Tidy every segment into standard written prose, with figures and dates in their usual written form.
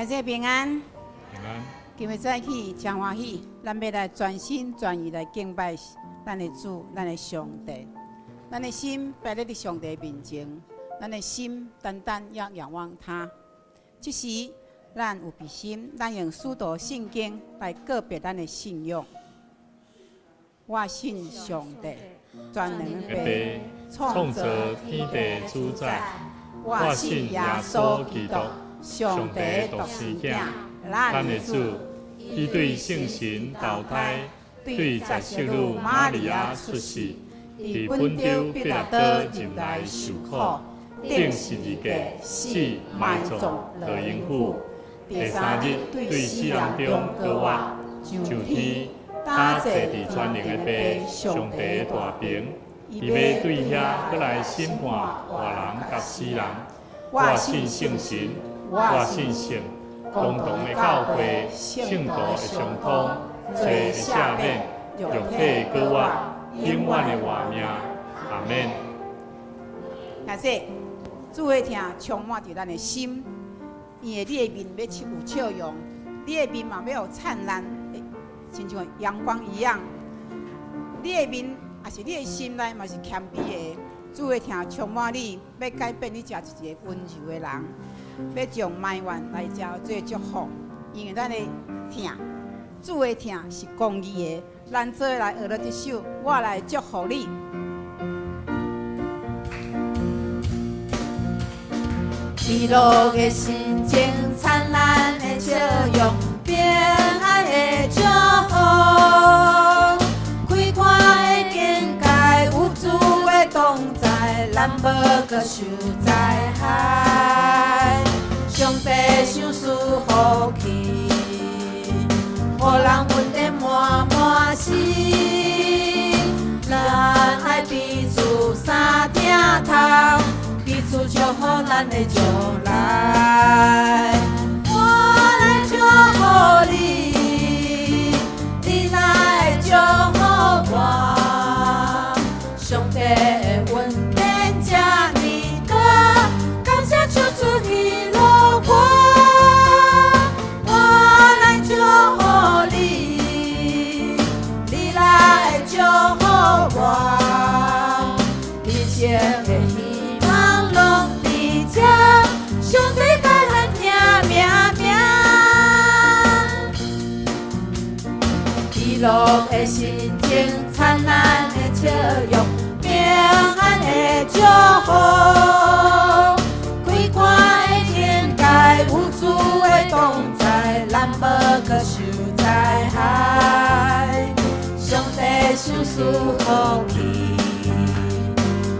大家平安。平安。今日早起真欢喜，咱要来全心全意来敬拜咱的主、咱的上帝。咱的心摆在上帝面前，咱的心单单要仰望他。这时，咱有必心，咱用许多圣经来告别咱的信仰。我信上帝，全能的父，创造天地主宰。我信耶稣基督，上帝的独生子，咱的主。伊对圣神投胎，对十色女玛利亚出世，伫本州彼拉多入来受苦，顶十字架死埋葬落阴府，第三日对死人中高活，上天打坐伫全能的父上帝的大屏，伊要对遐搁来审判活人甲死人。我信圣神，我信圣。共同的教会，圣道的相通，罪的赦免，肉体的高活，永远的活命。阿免。但是，主的听充满着咱的心，伊的你的面要有笑容，你的面嘛要有灿烂，亲像阳光一样。你的面也是你的心内嘛是谦卑的。主的听充满你，要改变你，成一个温柔的人。要将埋怨来交做祝福，因为咱的听，主的听是公义的。咱做来学了这首，我来祝福你。喜乐的心情，灿烂的笑容，平安的祝福，开阔的境界，有主的同在，咱无搁受灾害。上帝赏赐福气，予人稳定满满心。咱爱彼此相听头，彼此祝福咱的将来。我来祝福你，你来祝福我。上帝的恩典这么大，感谢出自喜乐。我来祝福你，你来祝福我，人生的希望拢伫这，上帝甲咱听命命。喜乐的心情，灿烂的笑容，平安的祝福。有主的同在，咱无搁受灾害。上帝赏赐福气，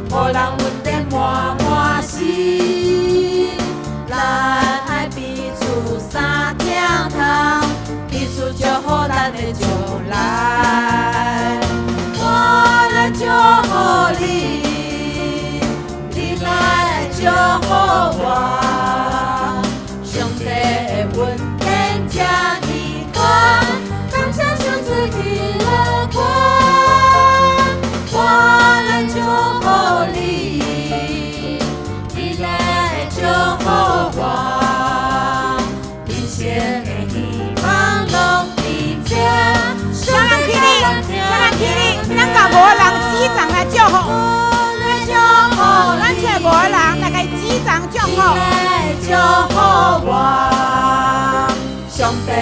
予人稳定满满心。咱爱彼此相听头，彼此祝福咱的将来。我来祝福你，你来祝福我。恩典这么大，感谢出自喜乐光。我来祝福你，你来祝福我，人生的希望拢伫这。上人起立，上人起立，咱甲无人指掌来祝福。来祝福，咱这无人来甲指掌祝福。来祝福我。上帝的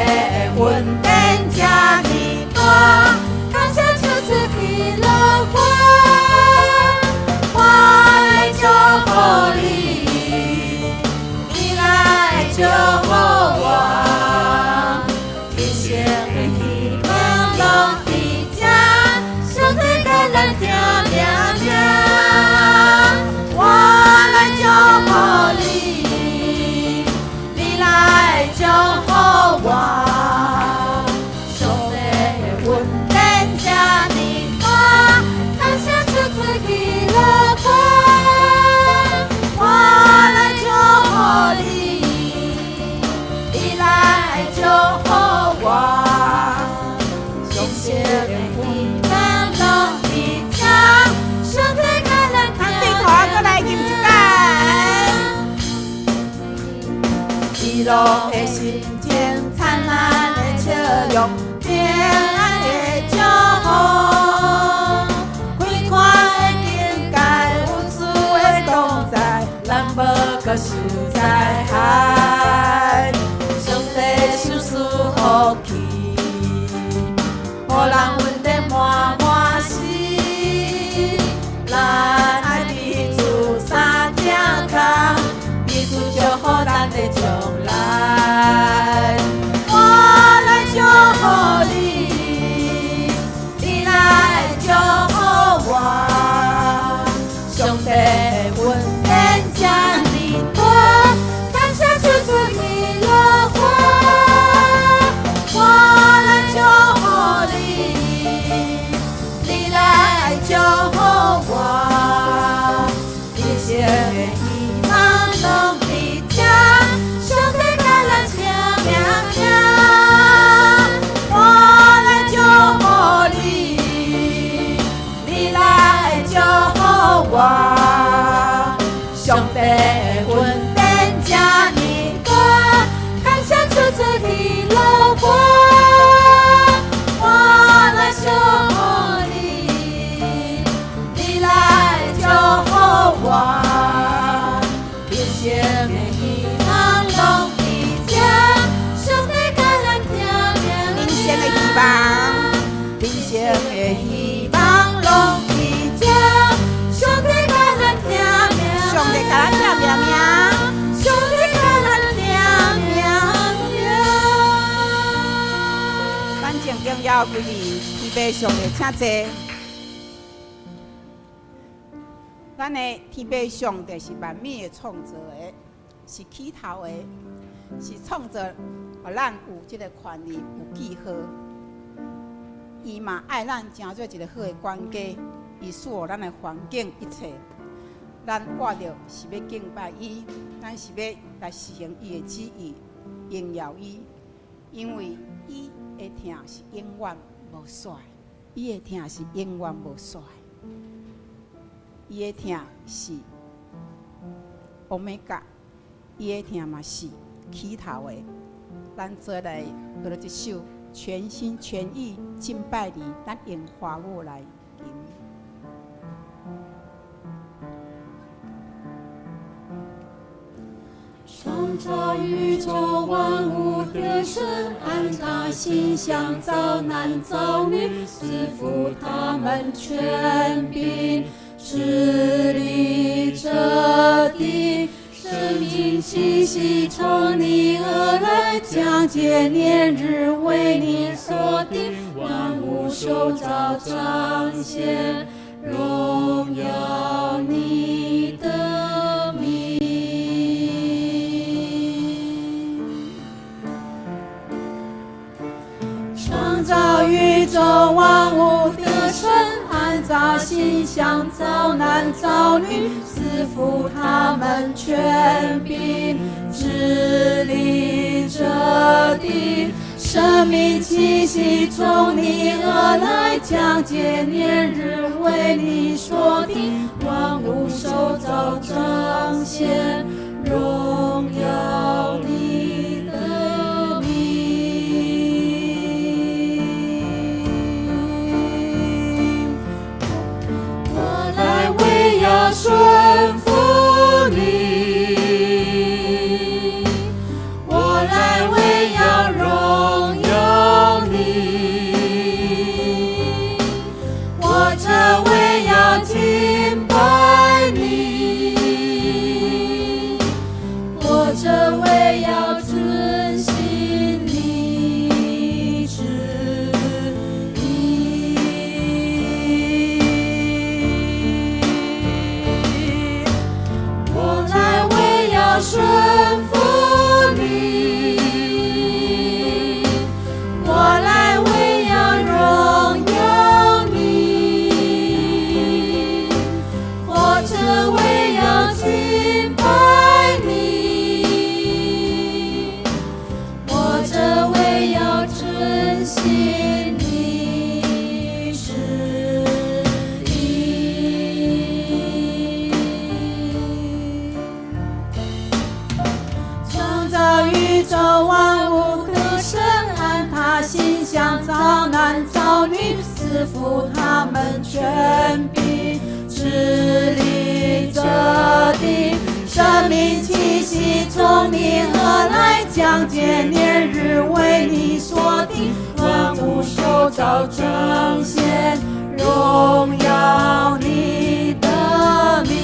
恩典这么大，感谢出自喜乐光。我来祝福你，你来祝福我，人生的希望拢伫这，上帝甲咱听命命。我来祝福你，你来祝福我，上帝的恩典这么大，感谢出自喜乐光。我来祝福你，你来祝福我，人生的希望拢伫这，上帝甲咱听。对头再来吟一摆。喜乐的心情灿烂的笑容，平安的祝福，开阔的境界，有主的同在，咱无搁受灾害。上帝手赐福气，予人稳定满满心。咱爱彼此三正康，彼此祝福咱的将来。我来祝福你，你来祝福我。上帝的恩典将你多，感谢主赐喜乐花。我来祝福你，你来祝福我。一切的希望拢伫这，上帝甲咱请命命。我来祝福你，你来祝福我。上帝的恩典这么多，感谢主赐喜乐花。我来祝福你，你来祝福我。人生的希望拢伫这，上帝甲咱听命。人生的希望，人生的希望拢伫这，上帝甲咱听命。上帝甲咱听命命，上帝甲咱听命命。咱正经要规律，预备上帝请坐。咱的天父上帝是万物的创造的，是起头的，是创造，互咱有这个权利，有记号。伊嘛爱咱成做一个好的管家，伊使予咱的环境一切，咱活着是要敬拜伊，咱是要来实行伊的旨意，荣耀伊，因为伊的疼是永远无衰，伊的疼是永远无衰。伊的疼是欧米伽，伊的疼嘛是起头的。咱做来学了一首全心全意敬拜你，咱用华语来吟。创造宇宙万物的神，按他形象造男造女，赐福他们权柄。治理这地，生命气息从你而来，将界年日为你所定，万物受造彰显，荣耀你的名。创造宇宙万物的神，按照形象造男造女，赐福他们权柄，治理这地，生命气息从你而来，将界年日为你所定，万物受造彰显，荣耀你的名。要顺服你，我来为要荣耀你，我这为要敬拜你，我这为要遵行你旨意。顺服你，我来为要荣耀你，我这为要敬拜你，我这为要遵行你旨意。宇宙万赐福他们权柄，治理这地。生命气息从你而来，将解年日为你所定，万物受造彰显荣耀你的名。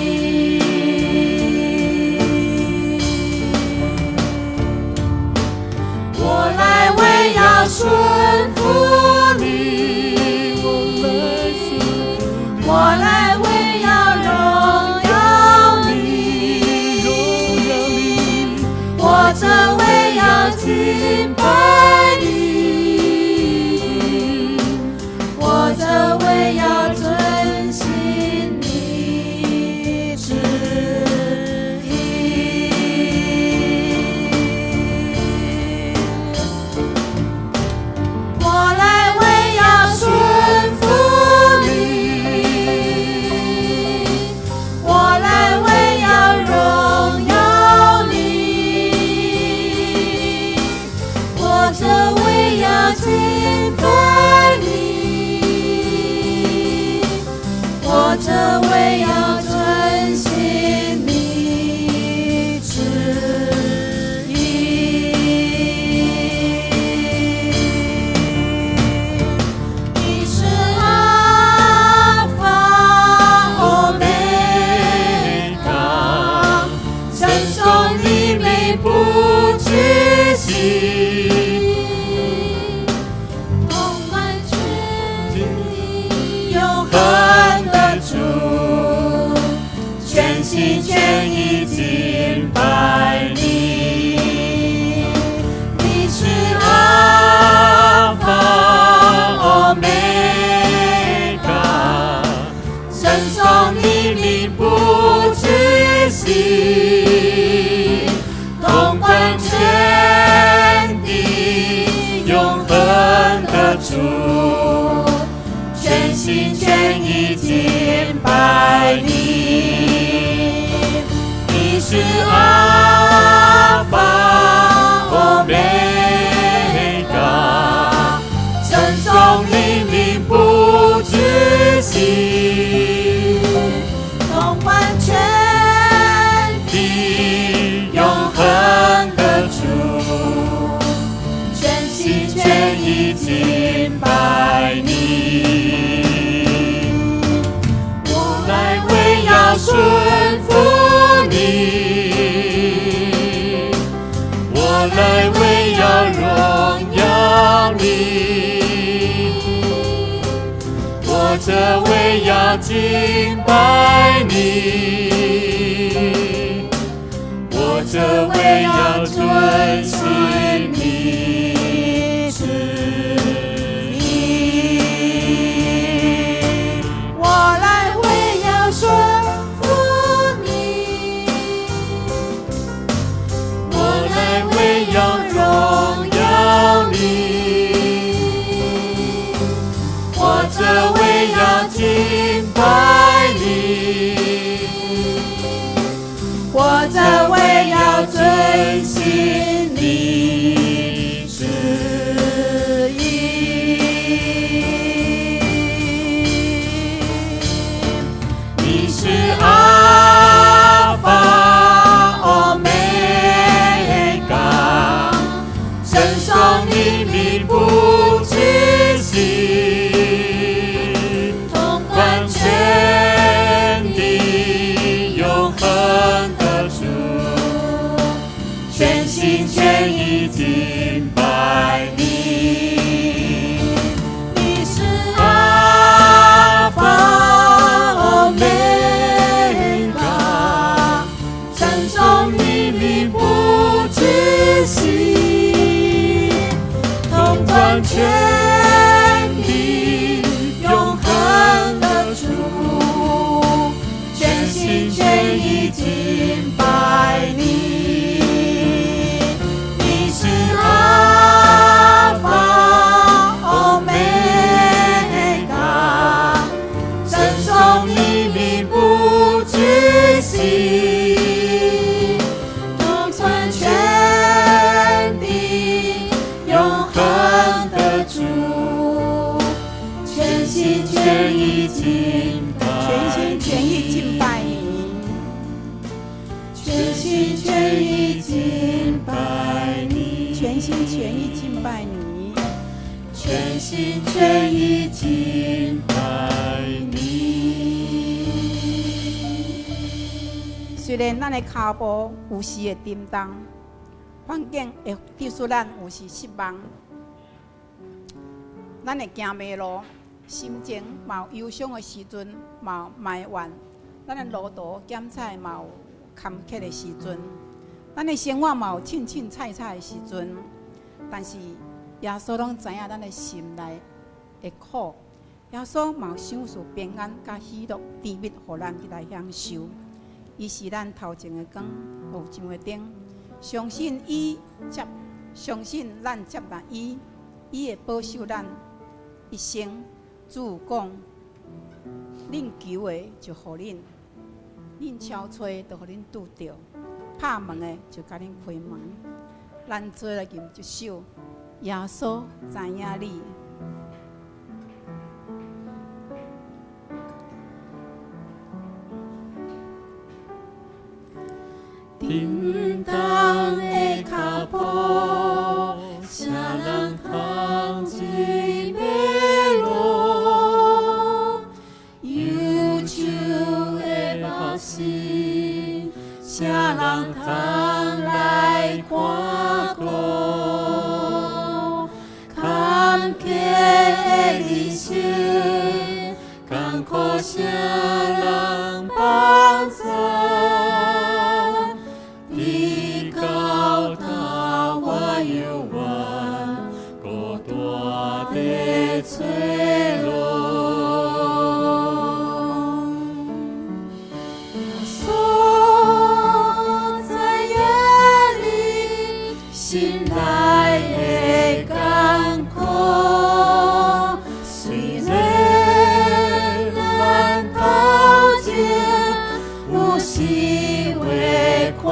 我来为要顺服你，我来为要荣耀你，我这为要敬拜你，我这为要遵行你旨意。我来为要顺服你，我来为要荣耀你，我这为要敬拜你，我这为要遵行你旨意。你是阿法欧梅嘎，承受你美不止息，统管全地永恒的主，全心全意敬拜你。你是阿法欧梅嘎，承受你名不止息，统管全地永恒的主，全心全意敬拜你。你是阿法欧梅嘎，承受你名不止息，统管全地永恒的主，全心全意敬拜你。我来为要顺服你，我来为要荣耀你，我这为要敬拜你，我这为要遵行你旨意。我来为要顺服你，我来为要荣耀你，我这为要敬拜你，我这为要遵行你旨意。你是阿法欧梅嘎，承受你名不止息，统管全地永恒的主，全心全意敬拜你。你是阿法欧梅嘎，承受你名不止息，统管全地永恒的主，全心全意敬拜你。你是阿法欧梅嘎，承受你名不止息，统管全地永恒的主，全心全心全意敬拜你。虽然咱的脚步有时会沉重，环境会逼使咱有时失望，咱会行迷路，心情嘛有忧伤的时阵，嘛有埋怨，咱的路途检采嘛有坎坷的时阵，咱的生活嘛有凊凊菜菜的时阵，但是耶稣拢知影咱的心内的苦，耶稣嘛有享受平安甲喜乐甜蜜，互咱去来享受。伊是咱头前的光，路上的灯。相信咱接纳伊，伊会保守咱一生。主讲，恁求的就互恁，恁敲吹就互恁拄着，拍门的就甲恁开门。咱做来吟一首，耶稣知影你。叮当的脚步，谁人通知迷路？忧愁的目视，谁人通来看顾？坎坷的人生，艰苦谁人帮助？你到他我有缘，孤单的脆弱。耶稣在夜里，心内的艰苦，虽然咱头前有时会看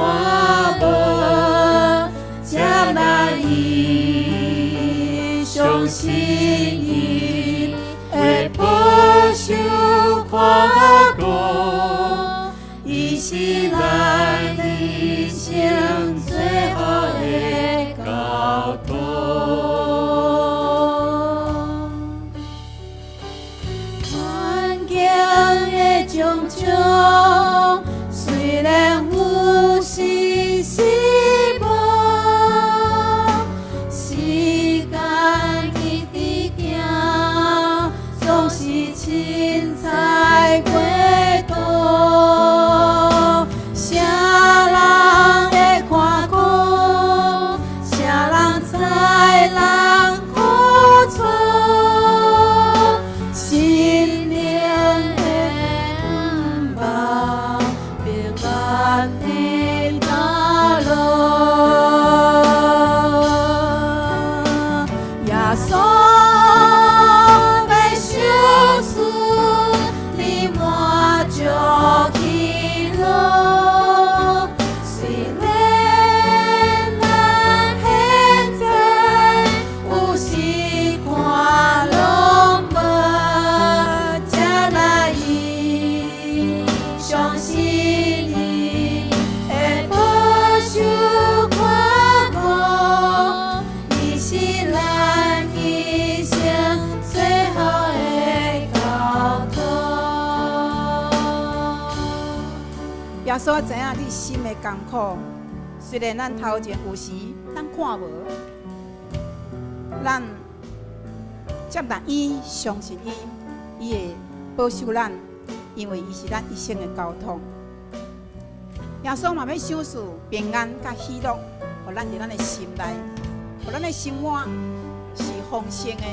无，接纳伊，相信伊会保守看顾，伊是咱人生最好的交通。环境的种种，虽然有时失望，时间一直行，总是凊彩过度。谁人会看顾？谁人知人苦楚？心灵的望，平安的道路。耶稣要相思，你满足喜乐。虽然咱现在有时看拢无，接纳伊，相信伊会保守看顾，伊是咱一生最好的交通。耶稣知影你心的艰苦，虽然咱头前有时咱看无，咱接纳伊，相信伊，伊会保守咱，因为伊是咱一生的交通。耶稣嘛要享受平安甲喜乐，互咱伫咱的心内，互咱的生活是丰盛的，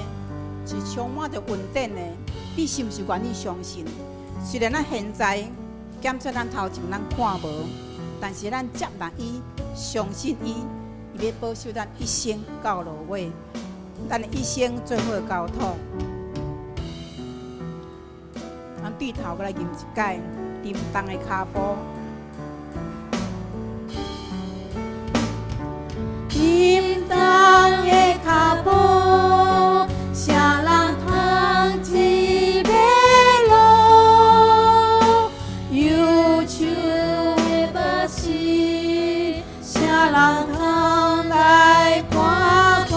是充满着稳定的。你是毋是愿意相信？虽然咱现在检测咱头前咱看无，但是咱接纳伊，相信伊，伊要保守咱一生到落尾，咱的一生最好的交通。咱对头过来吟一解，沉重的脚步。沉重的脚步，谁人通知迷路？忧愁的目视，谁人通来看顾？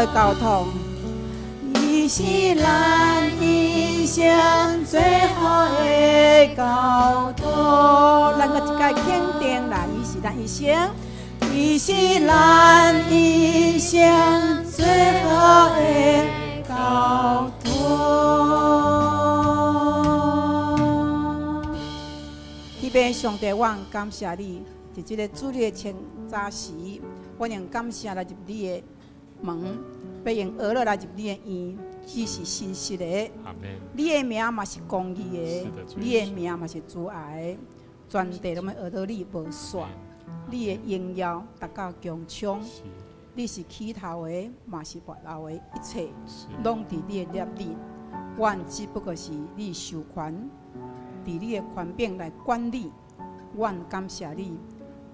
的交通。伊是咱一生最好的交通。咱搁一届肯定啦，伊是咱一生，伊是咱一生最好的交通。彼边上帝，我感谢你，伫即个主日前早时，我用感谢来入你的门，要用娱乐来入你的院。你是信实的，你的名嘛是公义的，你的名嘛是主爱的，全地拢要学到你无煞。你的荣耀达到强冲，你是起头的，嘛是末后的，一切拢伫你的业里。阮只不过是你授权，伫你的权柄来管理。阮感谢你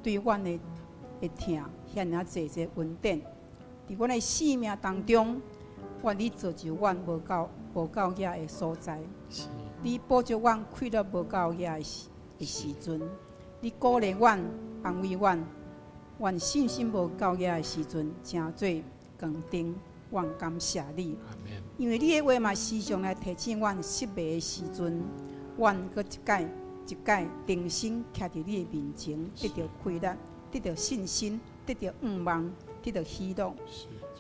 对阮的疼遐尔济恩典，伫阮的生命当中。愿你造就阮无够野的所在，你保佑阮快乐无够野的时阵，你鼓励阮、安慰阮，阮信心无够野的时阵，正做光灯。阮感谢你，因为你的话嘛时常来提醒阮失迷的时阵，阮搁一届定心徛伫你的面前，得到快乐，得到信心，得到盼望，得到喜乐。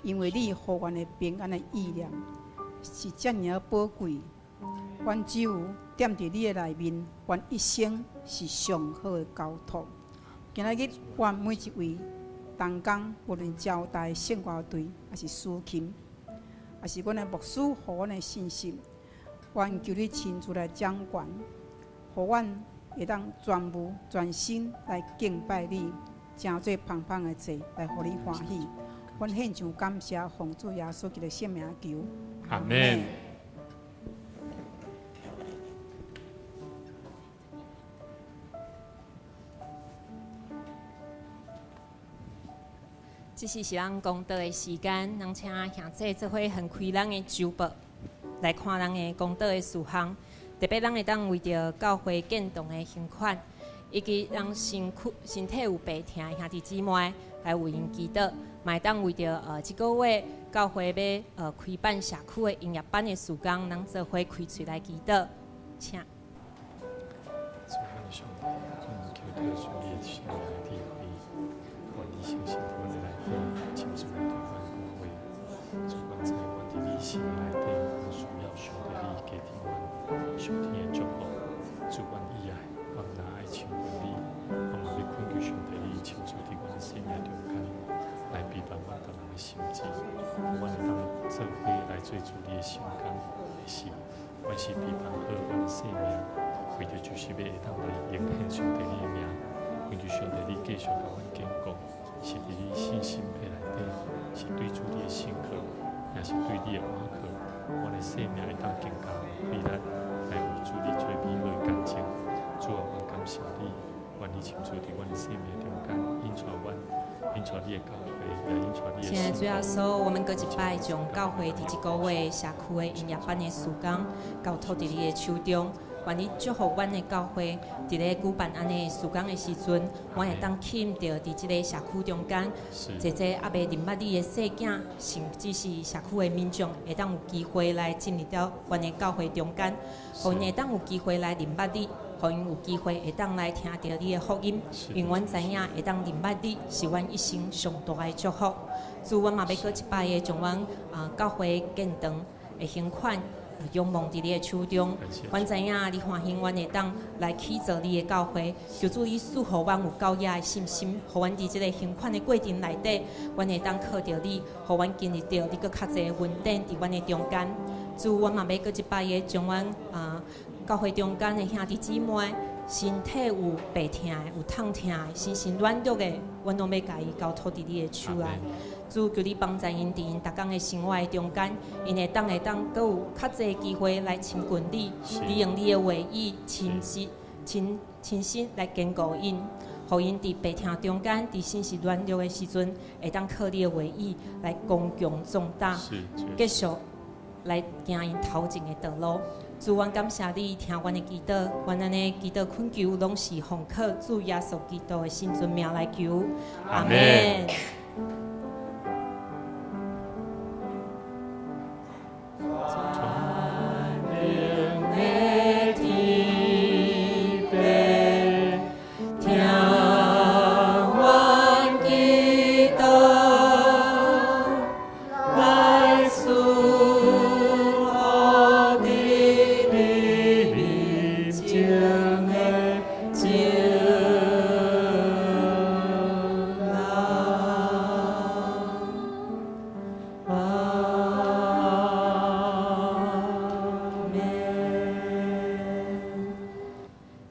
因为你予阮的平安的意念是遮尔宝贵，阮只有踮伫你的内面，阮一生是上好的交托。今仔日，阮每一位同工，无论招待圣歌队，还是司琴，还是阮的牧师，予阮的信心，阮求你亲自来掌管，予阮会当全部全心来敬拜你，诚做芳芳的祭来，予你欢喜。阮献上感谢，奉主耶稣基督的圣名求，阿门。这是咱公道的时间，咱请兄弟做伙横开咱的酒杯，来看咱的公道的事项。特别咱会当为着教会建堂的捐款，以及咱身体有病痛的兄弟姊妹来为因祈祷。嘛会当为着这个月教会要开办社区的营业班的事工，咱做伙开嘴来祈祷，请。来陪伴阮逐人的心志，阮会当做伙来做主你的心工，是，阮是陪伴好阮的生命，为着就是要会当来迎献上帝你的名，为着上帝你继续甲阮坚固，是伫你信心的内底，是对主你的信靠，也是对你的倚靠，阮的生命会当更加有力量来为主你做美好的见证。主啊，阮感谢你，愿你亲自伫阮的生命中间引带阮。现在主要说，我们搁一摆将教会伫这个月社区的营业班的事工交托伫你的手中，愿你祝福阮的教会伫咧举办安尼事工的时阵，我会当吸引到伫这个社区中间，这还未认捌你的细囝，甚至是社区的民众，会当有机会来进入到阮的教会中间，互因会当有机会来认捌你。互因有机会会当来听到你的福音，因阮知影会当认捌你是阮一生上大的祝福。主，阮嘛要搁一摆的将阮教会建堂的捐款仰望伫你的手中。阮知影你欢喜，阮会当来起造你的教会，求主你赐予阮有够野的信心，互阮伫即个捐款的过程内底，阮会当靠着你，互阮经历到你搁较侪恩典伫阮的中间。主，阮嘛要搁一摆的将阮教会中间的兄弟姊妹，身体有病痛的、有痛痛的、心身软弱的，阮拢要甲伊交托伫你的手内。主，求你帮助因伫因逐工的生活中间，因会当搁有较侪机会来亲近你，利用你的话语亲身来坚固因，互因伫病痛中间、伫心身软弱的时阵，会当靠你的话语来刚强壮大，继续来行因头前的道路。主，阮感谢你听阮的祈祷，阮安尼祈祷恳求，拢是奉靠主耶稣基督的圣尊名来求，阿门。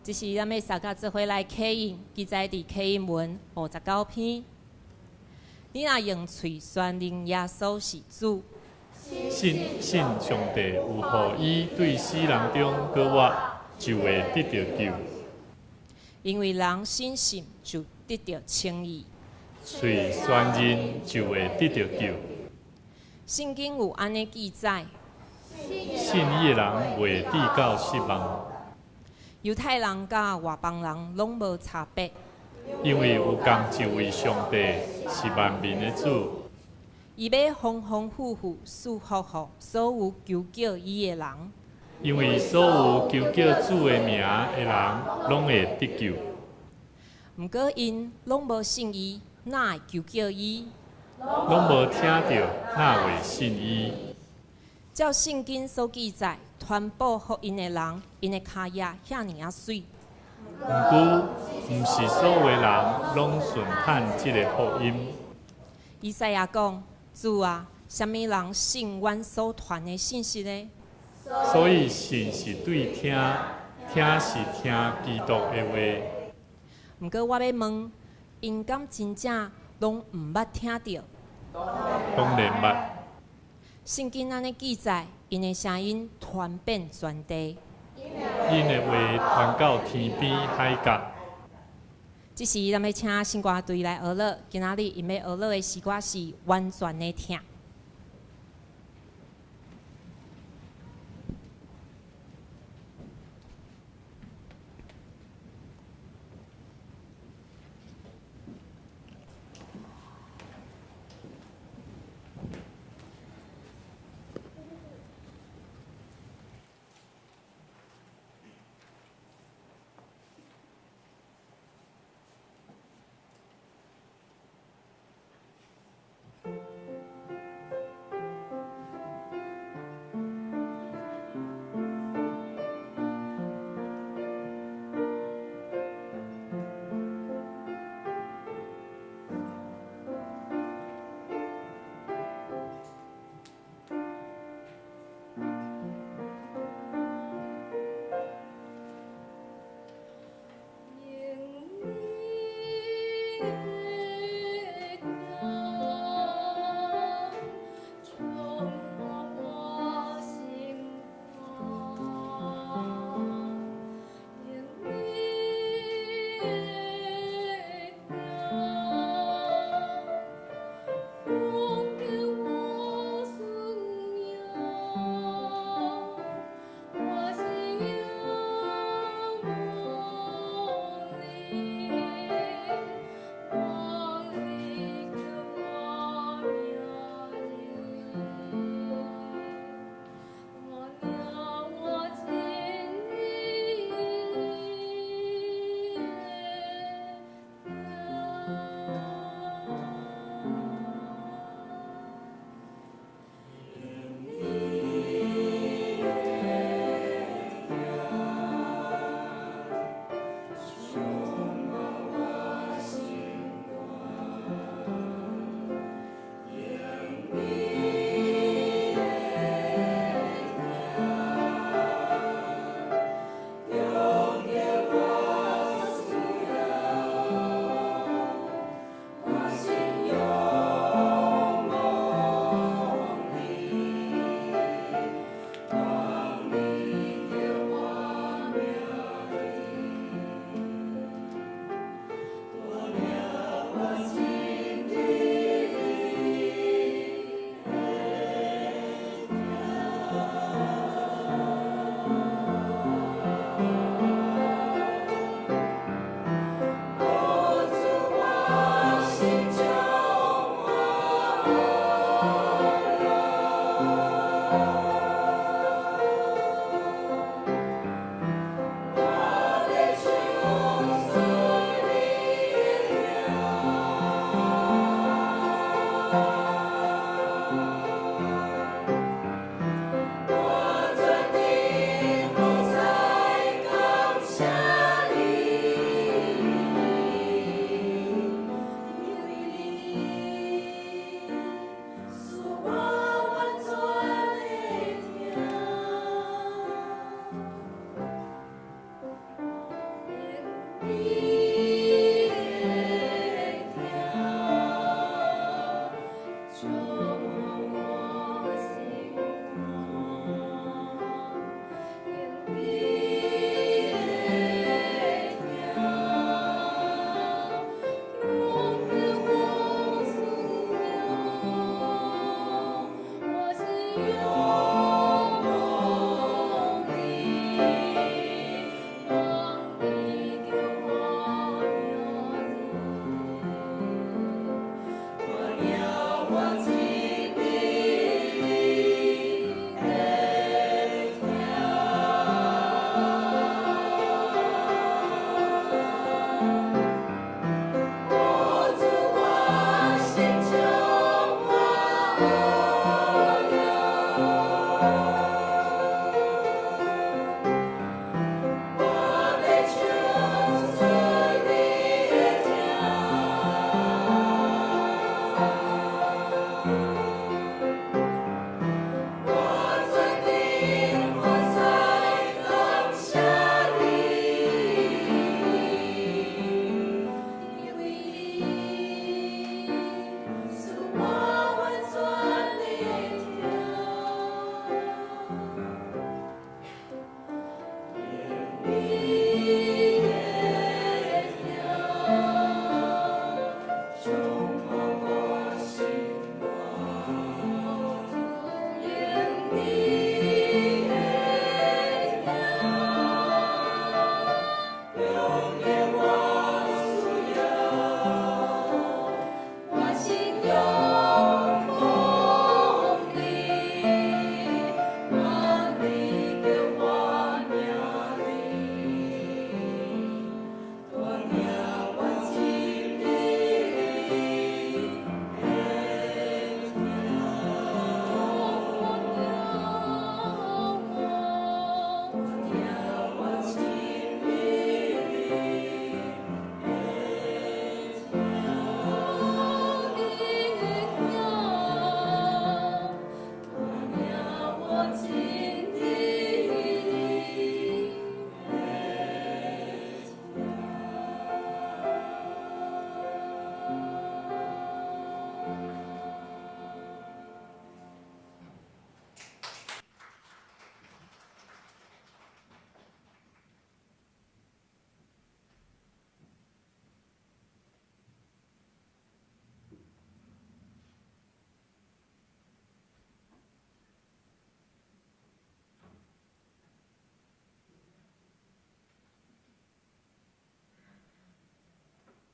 这是咱要三甲做伙来启应，记载伫启应文59篇。你若用嘴宣认耶稣是主，信上帝有互伊对死人中搁活，就会得到救。因为人信心就得到称义。嘴宣认就会得到救。圣经有安尼记载，信伊的人袂致到失望，犹太人甲外邦人拢无差别，因为有共一位上帝是万民的主。伊要丰丰富富赐福予所有求叫伊的人。因为所有求叫主的名的人，拢会得救。毋过因拢无信伊，哪会求叫伊？拢无听到，哪会信伊？照圣经所记载，传播福音的人，因的骹野遐尔啊水。毋过，毋是所有的人拢顺探即个福音。以赛亚讲：主啊，什么人信阮所传的信息呢？所以信是对听，听是听基督的话。毋过我要问，因敢真正拢毋捌听到？当然捌。圣经安尼记载，因的声音传遍全地。因的话传到天边海角。这时，咱要请新歌队来学乐。今仔日因要学乐的诗歌是完全的听。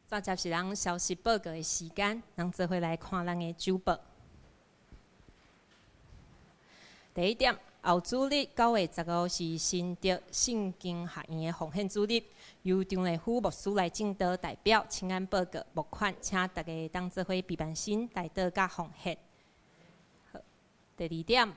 再接是咱消息报告的时间，咱做伙来看咱的周报。第一点，后主日9月15是新竹圣经学院的奉献主日，由张立夫牧师来正道代表请安报告募款，请大家当做伙备办心代祷甲奉献。第二点。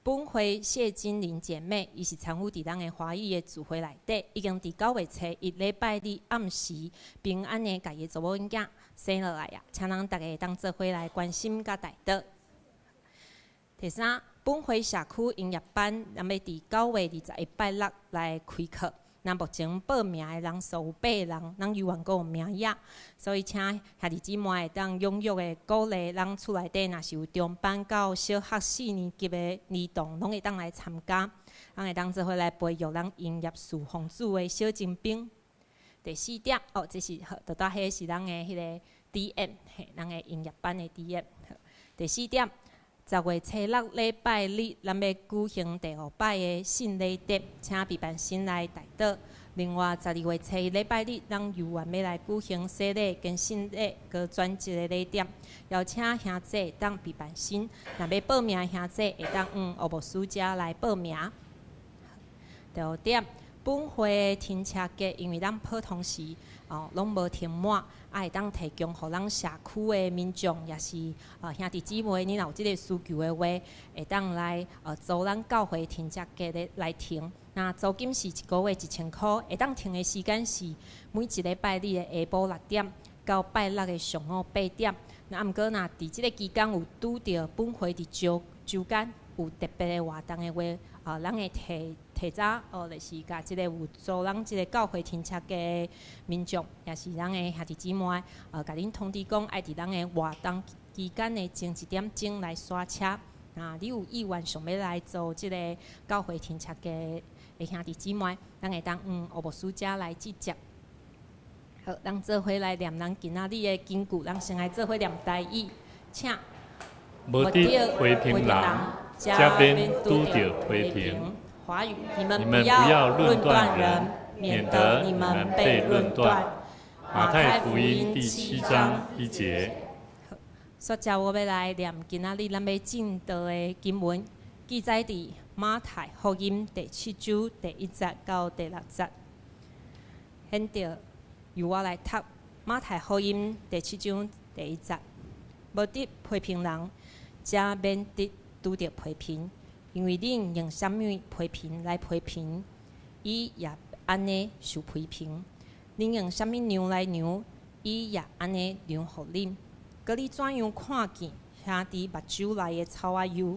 本会谢金玲姐妹，伊是参与伫咱的华语的聚会内底，已经伫9月初1礼拜日暗时平安的家己查某囝仔生落来啊，请咱大家当做伙来关心甲代祷。第三，本会社区音乐班，咱要伫9月21拜六来开课。咱目前报名的人数有8人，咱犹原阁有名额，所以请兄弟姊妹会当踊跃的鼓励，咱厝内底若是有中班到小学4年级的儿童，拢会当来参加，咱会当做伙来培育咱音乐侍奉主的小精兵。第四点，这是倒迄是咱的迄个 DM， 咱的音乐班的 DM。第四点。10月初6礼拜日，咱要举行第5摆的信礼节，请备办心来代祷。另外，12月初1礼拜日，咱犹原要来举行洗礼跟信礼个专辑的礼典，邀请兄弟当备办心。若要报名的兄弟会当乌牧师家来报名。第5点，本会停车格，因为咱普通时拢无停满。会当提供互咱社区的民众，也是兄弟姊妹，你若有即个需求的话，会当来租咱教会停车格来停。那租金是1个月1000块，会当停的时间是每一礼拜日的下晡6点到拜六的上午8点。那毋过若伫即个期间有拄着本会伫周间有特别的活动的话，咱会提早就是甲即个有租咱即个教会停车格的民众，也是咱的兄弟姊妹，甲恁通知讲，爱伫咱的活动期间的前1点钟来刷车。你有意愿想要来做即个教会停车格的兄弟姊妹，咱会当乌牧师家来直接。好，咱做伙来念咱今仔日的经句，咱先来做伙念台语，请。无得批评人，才免拄着批评。华语，你们不不要要论论断断人人，免免得你们得你们被被论断论断。马太福音第7章1节。所以我要来念今仔日咱要进道的经文，记载伫马太福音第7章第1节到第6节。现着由我来读马太福音第7章第1节。无得批评人，才免得拄着批评，因为恁用啥物批评来批评，伊也安尼受批评；恁用啥物量来量，伊也安尼量互恁。搁你怎样看见兄弟目睭内的草仔油，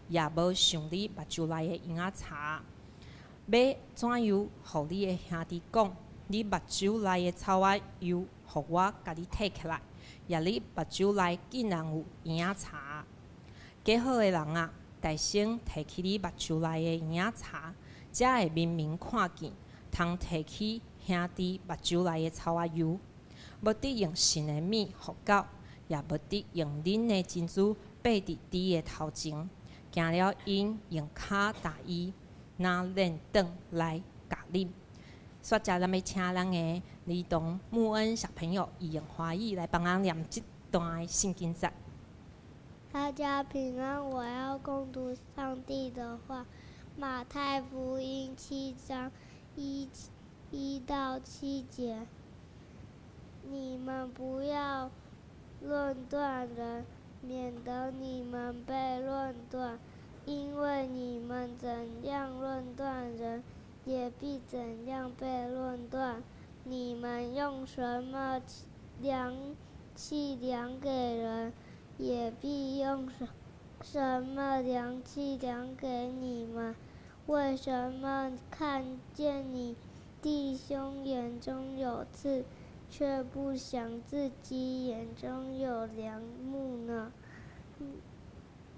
也无想你目睭内的银仔茶？要怎样互你的兄弟讲，你目睭内的草仔油，互我甲你摕起来？也你目睭内竟然有银仔茶？假好的人啊，大声提起你目睭内的银仔茶，才会明明看见，通提起兄弟目睭内的草仔油。无得用神的物互狗，也无得用恁的珍珠爬伫猪的头前，惊了因用骹打伊，拿链转来甲恁。所以咱要请咱的儿童穆恩小朋友以用华语来帮咱念这段的圣经节。大家平安，我要共读上帝的话。马太福音7章1到7节，你们不要论断人，免得你们被论断。因为你们怎样论断人，也必怎样被论断。你们用什么量器量给人，也必用什么量器量给你们。为什么看见你弟兄眼中有刺，却不想自己眼中有梁木呢？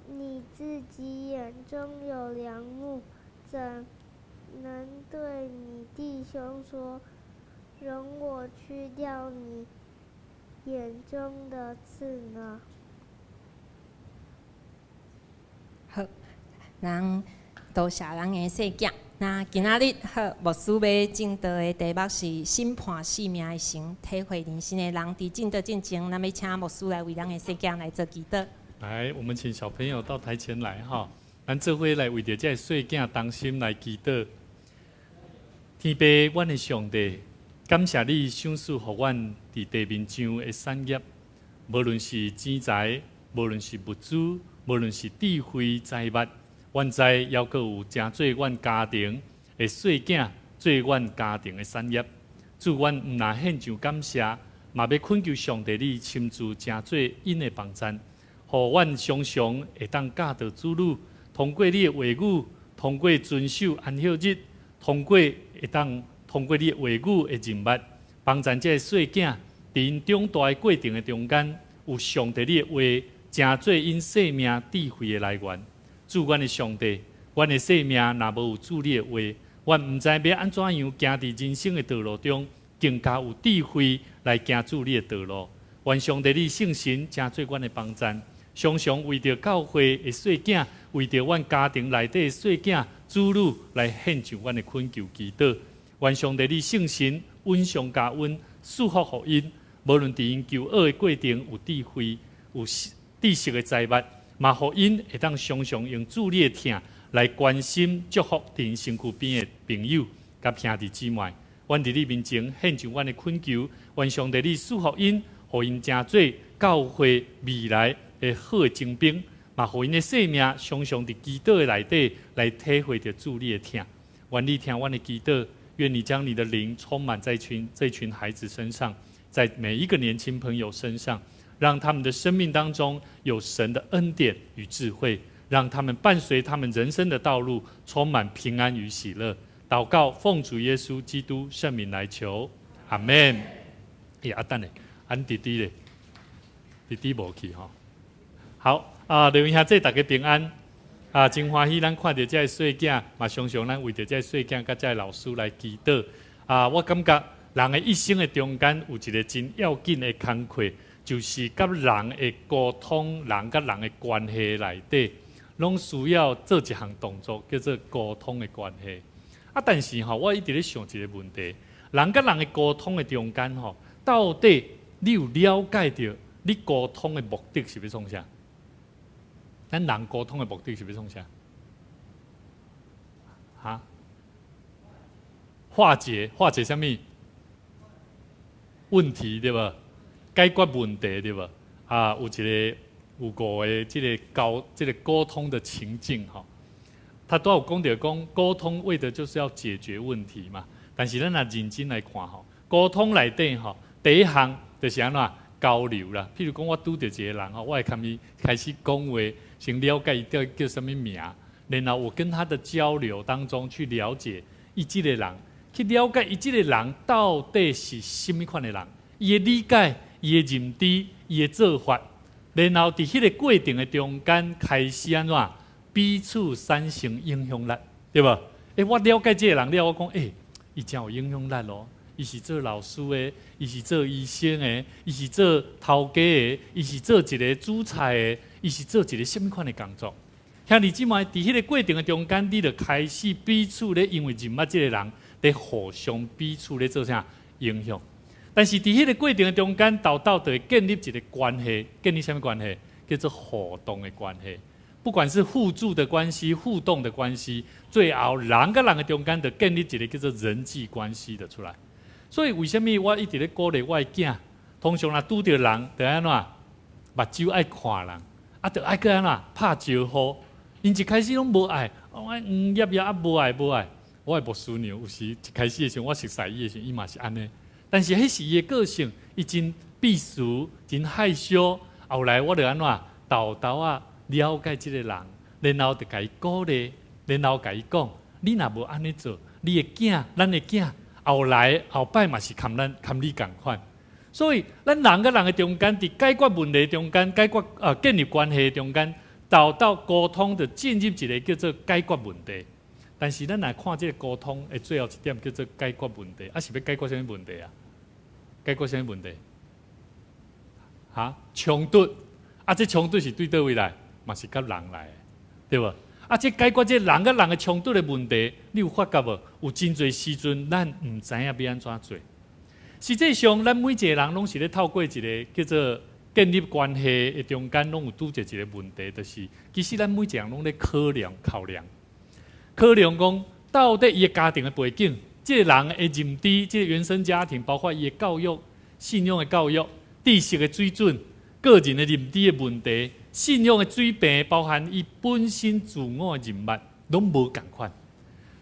你自己眼中有梁木，怎能对你弟兄说，容我去掉你眼中的刺呢？好，咱多谢咱的细囝。那今仔日好，牧师要进道的题目是审判生命的神，体会人生的人。伫进道进前，咱要请牧师来为咱的细囝来做祈祷。来，我们请小朋友到台前来哈，咱做伙来为着这细囝同心来祈祷。天父，阮的上帝，感谢你赏赐予阮伫地面上的产业，无论是钱财，无论是物资，无论是智慧财物，阮知也阁有真做阮家庭的细囝，做阮家庭的产业。主，阮毋若献上感谢，嘛要恳求上帝你亲自真做因的帮赞。互阮常常会当教导子女，通过你的话语，通过遵守安息日，通过你的话语的人物，帮助这细囝伫因长大的过程的中间，有上帝你的话，真做因生命智慧的来源。主，阮的上帝，阮的生命若无有主你的话，阮毋知要安怎样行伫人生的道路中，更加有智慧来行主你的道路。愿上帝你圣神真做阮的帮赞。常常为着教会的细囝，为着阮家庭内底的细囝、子女来献上阮的恳求祈祷。愿上帝你圣神恩上加恩，赐福互因。无论伫因求学的过程有智慧、有知识的财物，嘛互因会当常常用主你的疼来关心、祝福伫因身躯边的朋友、甲兄弟姊妹。阮伫你面前献上阮的恳求，愿上帝你赐福因，互因真做教会未来的好的精兵，嘛，互因的生命常常伫祈祷的内底来体会着主你的疼。愿你听阮的祈祷，愿你将你的灵充满在这群孩子身上，在每一个年轻朋友身上，让他们的生命当中有神的恩典与智慧，让他们伴随他们人生的道路充满平安与喜乐。祷告，奉主耶稣基督圣名来求，阿门。阿等咧，俺弟弟咧，弟弟无去吼。好刘兄弟大家平安真欢喜，咱看到这细囝，嘛常常咱为着这细囝甲这老师来祈祷我感觉人的一生的中间有一个真要紧的工课，就是甲人的沟通，人甲人的关系内底，拢需要做一项动作，叫做沟通的关系。啊，但是我一直咧想一个问题：人甲人的沟通的中间到底你有了解到你沟通的目的是要创啥？咱人沟通的目的是要创啥？化解什么问题对吧？解决问题对吧？有5个这个沟通的情境他都有讲到沟通为的就是要解决问题嘛。但是咱若认真来看沟通内底第一项就是安怎交流啦。譬如讲我拄到一个人我会开始讲话，先了解伊叫什么名，然后我跟他的交流当中去了解伊这个人。去了解伊这个人到底是什么款的人，伊的理解、伊的认知、伊的做法，然后伫迄个过程的中间开始安怎彼此产生影响力，对吧？我了解这个人了，我讲伊真有影响力咯。伊是做老师的，伊是做医生的，伊是做头家的，伊是做一个主菜的，伊是做一个什么款的工作？兄弟姊妹，伫迄个过程的中间，你就开始彼此咧，因为认捌这个人。在互相彼此咧做啥影响，但是伫迄个过程的中间，就会建立一个关系，建立什么关系？叫做互动的关系。不管是互助的关系、互动的关系，最后人甲人的中间就建立一个叫做人际关系的出来。所以为什么我一直咧鼓励我的囝，通常若拄到人，就安怎目睭爱看人，就爱个安怎拍招呼。因一开始拢无爱，要无爱。我的牧师娘有时一开始的时候，我熟悉伊的时候，伊嘛是安尼。但是迄是伊的个性，伊真避俗、真害羞。后来我就安怎豆了解这个人，然后就甲伊鼓励，然后甲伊讲：你若无安尼做，你的囝，咱的囝，后摆嘛是含你共款。所以，咱人甲人的中间，伫解决问题中间，建立关系中间，到沟通就进入一个叫做解决问题。但是咱来看这个沟通的最后一点叫做解决问题，是要解决什么问题啊？解决什么问题？冲突这冲突是对倒位来？嘛是甲人来的，对无？这解决这人甲人的冲突的问题，你有发觉无？有真侪时阵，咱唔知影要安怎做。实际上，咱每一个人拢是咧透过一个叫做建立关系的中间，拢有拄着一个问题，就是其实咱每一个人拢咧考量。考量讲，到底伊个家庭的背景，这个人的认知，这个原生家庭，包括伊的教育、信仰的教育、知识的水准、个人的认知的问题、信仰的水平，包含伊本身自我的认识，拢无共款。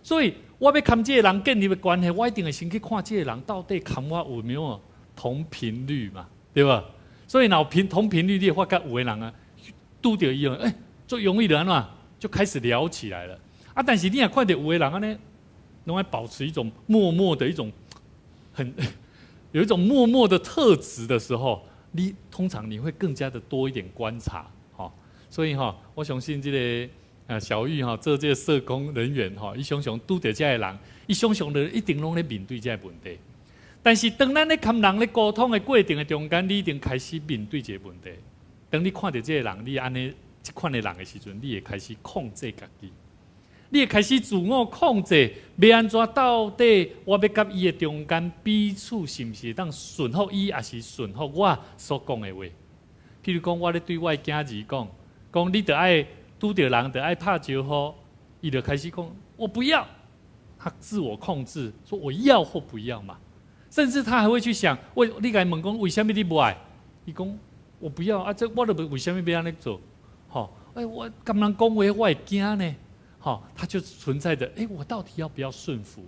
所以，我要跟这个人建立的关系，我一定会先去看这个人到底跟我有没有同频率嘛，对吧？所以，同频率，你会发觉有的人拄到伊就容易人嘛，就开始聊起来了。但是你也看到有的人安尼，拢爱保持一种默默的一种有一种默默的特质的时候，通常你会更加的多一点观察，所以我相信这个小玉做这个社工人员伊常常拄到这个人，伊常常的一定拢咧面对这个问题。但是当咱咧跟人咧沟通的过程的中间，你一定开始面对这个问题。当你看到这个人，你安尼这款的人的时阵，你会开始控制家己。你会开始自我控制，要安怎到底我要甲伊的中间彼此是毋是当顺服伊，还是顺服我所讲的话？譬如讲，我咧对我的囝儿讲你得爱拄到人，得爱拍招呼，伊就开始讲我不要，他自我控制，说我要或不要嘛。甚至他还会去想，你甲伊问讲为什么你不爱？伊讲我不要这我就为什么要安尼做？我跟人讲话我会惊呢。他就存在着，我到底要不要顺服？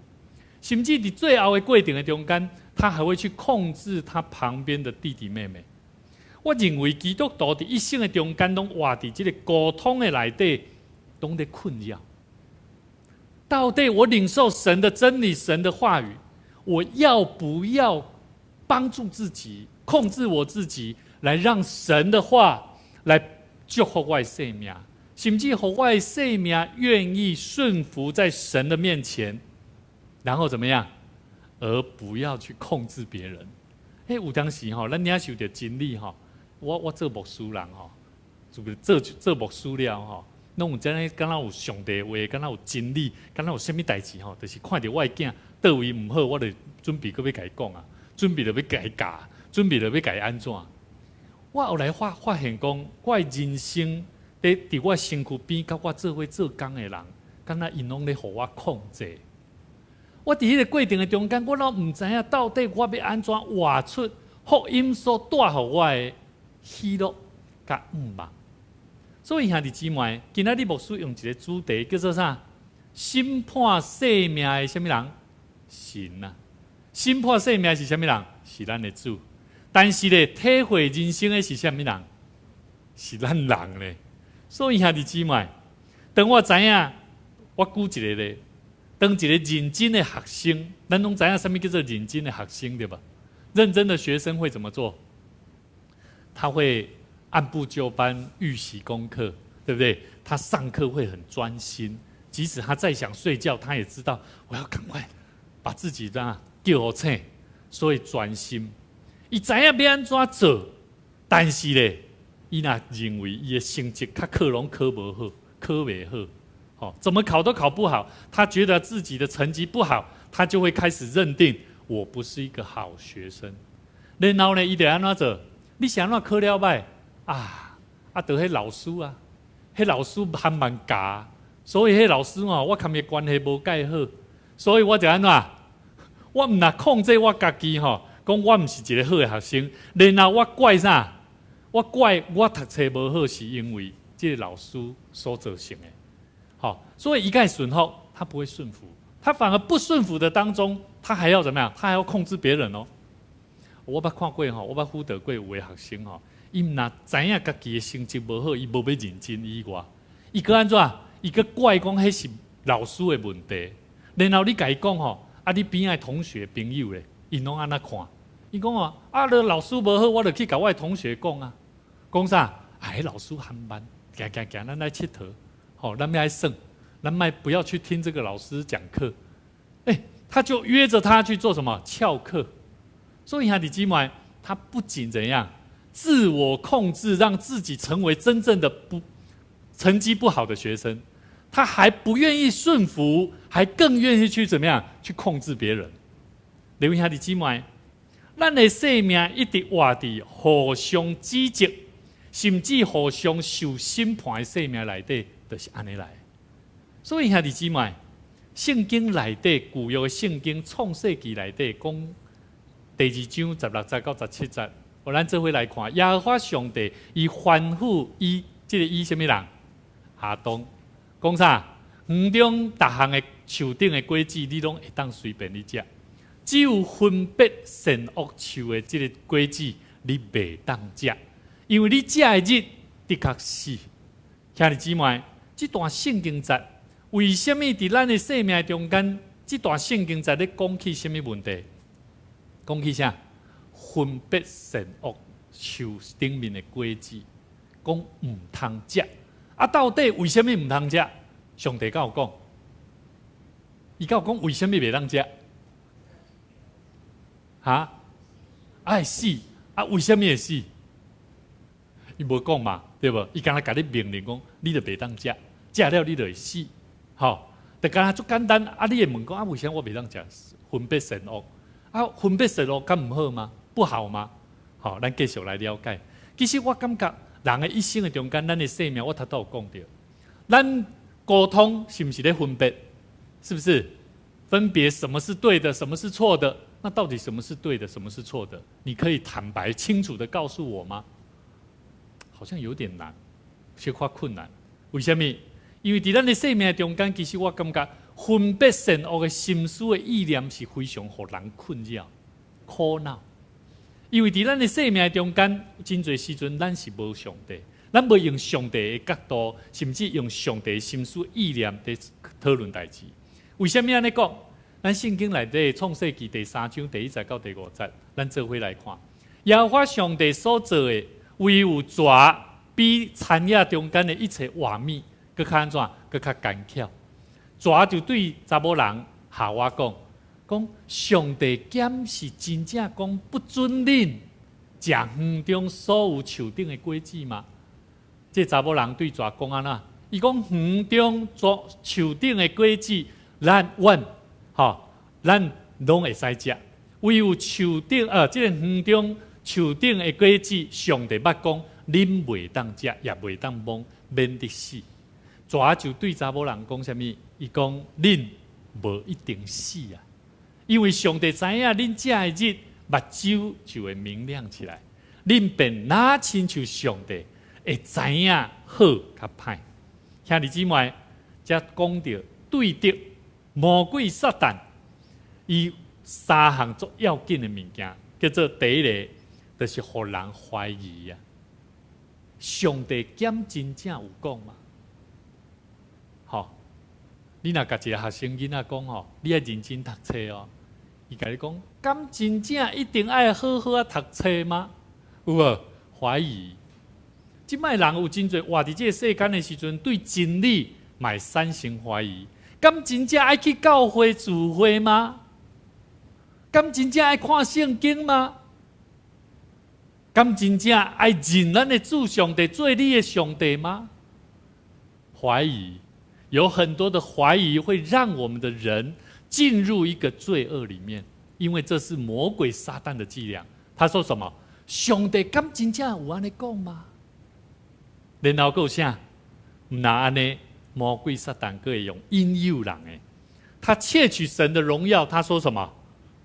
甚至在最后的过程的中间，他还会去控制他旁边的弟弟妹妹。我认为基督徒在一生的中间，拢活在这个沟通的内底，拢在困扰。到底我领受神的真理、神的话语，我要不要帮助自己、控制我自己，来让神的话来祝福我的生命？甚至让我的生命愿意顺服在神的面前，然后怎么样？而不要去控制别人。有当时咱领受到真理我做牧师人吼，做牧师了吼，拢有这样，敢若有上帝话，敢若有真理，敢若有啥物代志吼，就是看到我的囝倒位唔好，我就准备要甲伊讲啊，准备要甲伊教，准备要甲伊安怎。我后来发现讲，我的人生伫我身躯边，甲我做伙做工的人，敢若因拢咧互我控制。我伫迄个过程的中间，我拢唔知影到底我要安怎活出福音所带互我的喜乐甲毋望。所以兄弟姊妹，今仔日牧师用一个主题叫做啥？审判生命的什么人？神啊！审判生命是什么人？是咱的主。但是咧，体会人生的是什么人？是咱人咧。所以兄弟姊妹，当我知影，我举一个咧。当一个认真的学生，咱拢知影什么叫做认真的学生，对吧？认真的学生会怎么做？他会按部就班预习功课，对不对？他上课会很专心，即使他再想睡觉，他也知道我要赶快把自己叫好醒，所以专心。伊知影要安怎做，但是咧，伊若认为伊的成绩考拢考无好，考袂好。怎么考都考不好，他觉得自己的成绩不好，他就会开始认定我不是一个好学生。然后呢，伊就安怎做？你是安怎考了歹就迄老师啊，迄老师还蛮教，所以迄老师我跟伊关系无介好，所以我就安怎？我唔若控制我家己讲我唔是一个好的学生，然后我怪啥？我怪我读册无好，是因为这个老师所造成的。所以一概顺服，他不会顺服，他反而不顺服的当中，他还要怎么样？他还要控制别人哦。我捌看过我捌辅导过有的学生伊若知影家己的成绩无好，伊无要认真以外，伊个安怎？伊个怪讲迄是老师的问题。然后你甲伊讲你边仔同学朋友咧，因拢安怎看？伊讲你老师无好，我就去甲我的同学讲啊，讲啥？老师很慢，行，咱来佚佗。咱们来省，咱们不要去听这个老师讲课。他就约着他去做什么翘课。所以兄弟姊妹，他不仅怎样自我控制，让自己成为真正的成绩不好的学生，他还不愿意顺服，还更愿意去怎么样去控制别人。各位兄弟姊妹，咱的生命一直活在互相指责，甚至互相受审判的生命内底。就是安尼来，所以兄弟姊妹，圣经内底旧约的圣经创世纪内底讲第2章16节到17节，咱做伙来看，耶和华上帝伊吩咐伊，这个伊什么人？亚当，讲啥？园中各项的树顶的果子，你拢会当随便你食，只有分别善恶树的这个果子，你袂当食，因为你食的日的确死。兄弟姊妹。这段圣经节为什么在咱的生命中间，这段圣经节咧讲起什么问题？讲起啥？分别善恶树顶面的果子，讲唔通食。到底为什么唔通食？上帝甲有讲，伊甲有讲为什么袂当食？死为什么会死？伊无讲嘛，对无？伊刚才甲你命令讲，你就袂当食。食了你就会死，就干那足简单。你会问讲为什么我袂当食？分别善恶分别善恶，敢唔好吗？不好吗？咱继续来了解。其实我感觉人的一生的中间，咱的生命我头都有讲到，咱沟通是不是在分别？是不是分别什么是对的，什么是错的？那到底什么是对的，什么是错的？你可以坦白清楚的告诉我吗？好像有点难，小可困难。为什么？因为在咱的生命中间，其实我感觉分别善恶的心思的意念是非常让人困扰、苦恼。因为在咱的生命中间，真侪时阵咱是无上帝，咱无用上帝的角度，甚至用上帝的心思意念在讨论代志。为什么安尼讲？咱圣经内底创世纪第3章第1节到第5节，咱做伙来看。耶和华上帝所做的，唯有蛇比田野中间的一切活物。佮较安怎？佮较干巧。蛇就对查某人夏娃讲：上帝检是真正讲不准恁食园中所有树顶的果子吗？这查某人对蛇讲安那？伊讲园中树顶的果子，咱拢会使食。唯有树顶这个园中树顶的果子，上帝捌讲，恁袂当食，也袂当摸，免得死。蛇就对查某人讲啥物？伊讲恁无一定死啊，因为上帝知影恁食的日，目睭就会明亮起来，恁便哪亲像上帝会知影好较歹。兄弟姊妹，才讲到对敌魔鬼撒旦，伊三项最要紧的物件，叫做第一个，就是互人怀疑啊。上帝检真正有讲嘛？你若甲一个学生囡仔讲你要认真读册哦。伊甲你讲，敢真正一定爱好好读册吗？有无？怀疑。即摆人有真侪活伫这个世间的时阵，对真理嘛产生怀疑。敢真正爱去教会聚会吗？敢真正爱看圣经吗？敢真正爱认咱的主上帝做你的上帝吗？怀疑。有很多的怀疑会让我们的人进入一个罪恶里面，因为这是魔鬼撒旦的伎俩。他说什么？上帝敢真正有安尼讲吗？然后还有啥？那安尼魔鬼撒旦可以用引诱人的，他窃取神的荣耀。他说什么？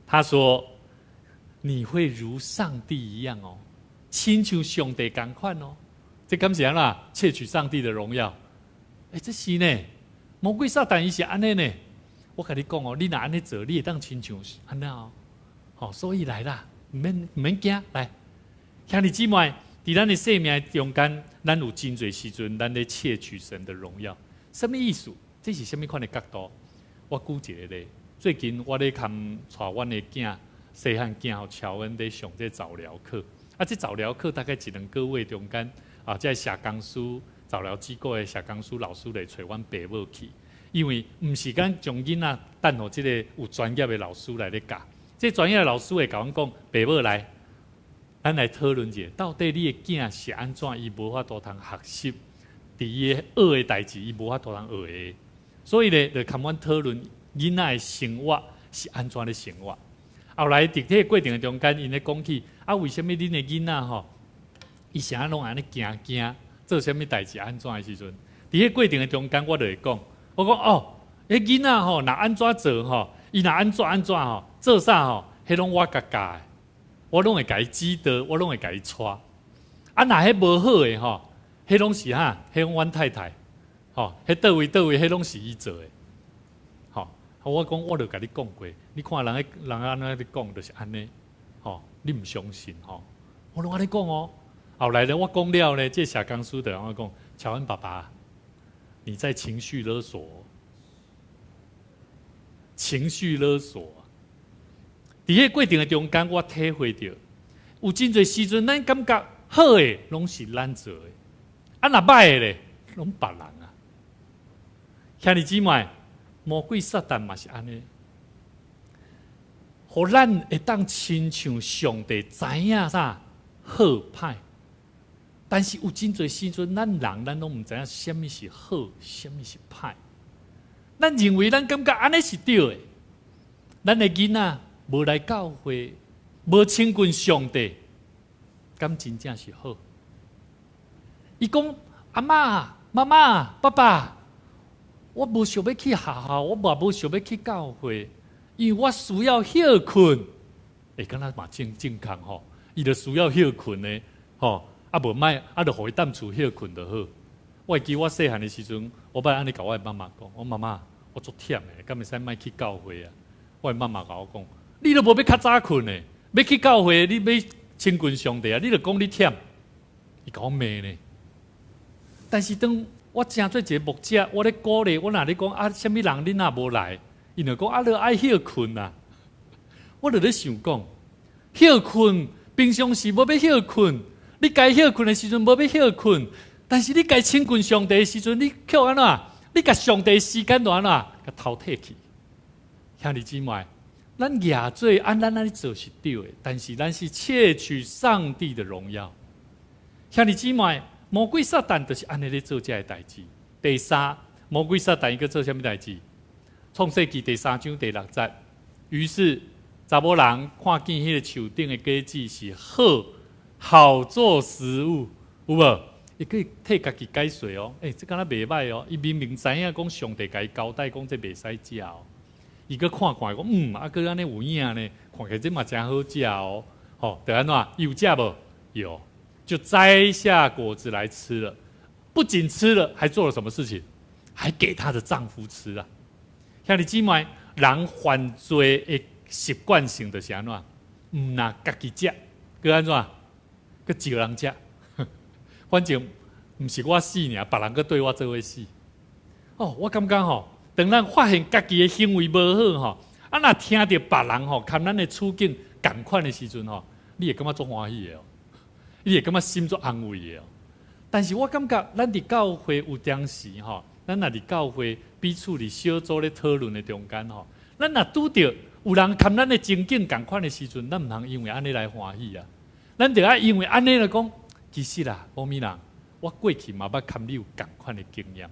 他说你会如上帝一样哦，亲像上帝同款哦。这敢是安怎窃取上帝的荣耀？这是呢。魔鬼撒旦伊是安尼呢，我跟你讲哦，你若安尼做，你会当亲像安那哦。所以来啦，唔免惊，来，兄弟姊妹，伫咱的生命中间，咱有真侪时阵，咱咧窃取神的荣耀。什么意思？这是什么款的角度？我举一个例，最近我咧看带阮的囝，细汉囝乔恩咧上这早疗课。这早疗课大概一两个月中间这社工师。早疗机构的社工师老师来找阮爸母去，因为唔是讲将囡仔等候这个有专业的老师来咧教，这专业的老师会甲阮讲，爸母来，咱来讨论者，到底你的囝是安怎，伊无法度通学习，伫伊学的代志，伊无法度通学的，所以咧，就跟阮讨论囡仔的生活是安怎咧生活。后来伫这个过程中间，因咧讲起为什么恁的囡仔伊成日拢安尼惊？做啥物代志安怎的时阵，伫迄过程的中间，我就会讲，我讲迄囡仔若安怎做伊若安怎做啥迄拢我家的，我拢会甲伊指导，我拢会甲伊带。若迄无好的迄拢是迄拢阮太太，迄倒位，迄拢是伊做的。我讲我就甲你讲过，你看人安尼咧讲，就是安尼，你唔相信我拢安尼讲哦。后来呢，我讲了呢，这社工师的我讲，乔恩爸爸，你在情绪勒索，情绪勒索。伫迄过程的中间，我体会到，有真侪时阵，咱感觉好的拢是咱做的，若歹的咧，拢别人啊。兄弟姊妹，魔鬼撒旦嘛是安尼，互咱会当亲像上帝知影啥好歹。但是有真侪时阵，咱拢毋知影什么是好，什么是歹。咱认为咱感觉安尼是对的，咱的囡仔无来教会，无亲近上帝，敢真正是好？伊讲阿嬷、妈妈、爸爸，我无想要去学校，我也无想要去教会，因为我需要休困。敢若嘛正确伊就需要休困呢无歹，就互伊踮厝休困就好。我会记我细汉的时阵，我捌安尼甲我的妈妈讲，我妈妈，我足忝的，敢会使莫去教会啊？我的妈妈甲我讲，你都无要较早困的，要去教会，你要亲近上帝啊！你就讲你忝，伊甲我骂呢。但是当我真做一个牧者，我咧鼓励，我若咧讲什么人恁也无来，伊就讲你爱休困啊。我就咧想讲，休困平常时无要休困。你该休困的时阵无要休困，但是你该亲近上帝的时阵，你却安怎？你甲上帝的时间就安怎？甲偷摕去。兄弟姊妹，咱亚罪按咱安尼做是对的，但是咱是窃取上帝的荣耀。兄弟姊妹，魔鬼撒旦就是安尼咧做这个代志。第三，魔鬼撒旦伊个做什么代志？创世纪第3章第6节，于是查某人看见迄个树顶的果子是好做食物，有无？伊可以替家己解释哦。这敢若袂歹哦。伊明明知影讲上帝甲伊交代讲这袂使食哦。伊个看看讲，啊，佮安尼有影呢，看起来这嘛真好食哦。吼，得安怎？有食无？有，就摘下果子来吃了。不仅吃了，还做了什么事情？还给她的丈夫吃啊！兄弟姊妹，人犯罪的习惯性就是安怎？唔拿家己食，佮安怎？佮招人食。反正唔是我死尔，别人佮对我做伙死。哦，我感觉吼。当咱发现家己的行为无好吼，啊，若听到别人吼，看咱的处境同款的时阵吼，你会感觉足欢喜的哦，你会感觉心足安慰的哦。但是我感觉咱伫教会有当时吼，咱若伫教会彼此伫小组咧讨论的中间吼，咱若拄着有人看咱的情境同款的时阵，咱毋通因为安尼来欢喜啊，咱着爱因为安尼来讲，其实啦，阿弥人，我过去嘛捌看你有同款的经验，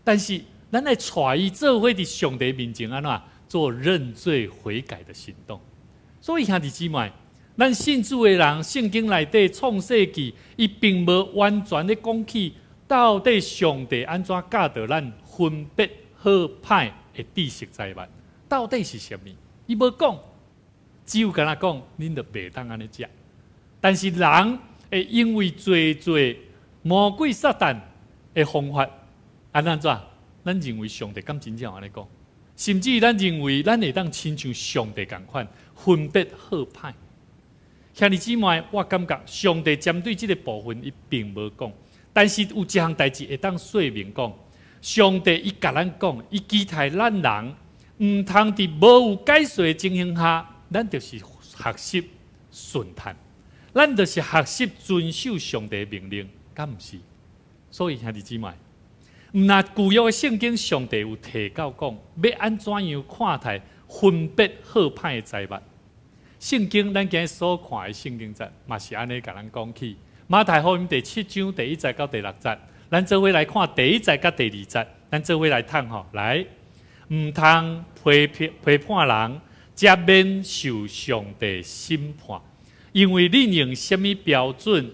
但是。咱来带伊做伙伫上帝面前安怎做认罪悔改的行动。所以兄弟姊妹，咱信主的人，圣经内底创世纪，伊并无完全的讲起到底上帝安怎教导咱分别好歹的知识财物，到底是什么？伊无讲，只有跟他讲，恁就袂当安尼食。但是人会因为做魔鬼撒旦的方法，安怎？咱认为上帝敢真正安尼讲，甚至咱认为咱会当亲像上帝同款分别好歹。兄弟姊妹，我感觉上帝针对这个部分伊并无讲，但是有一项代志会当说明讲，上帝伊甲咱讲，伊期待咱人毋通伫无有解说的情形下，咱就是学习顺探，咱就是学习遵守上帝的命令，敢毋是？所以兄弟姊妹。那旧约的圣经，上帝有提到讲，要安怎样看待分别好歹的财物。圣经咱今日所看的圣经节，嘛是安尼甲咱讲起。马太福音第7章第1节到第6节，咱做伙来看第1节到第2节，咱做伙来探吼。来，毋通批判人，则免受上帝审判。因为你用什么标准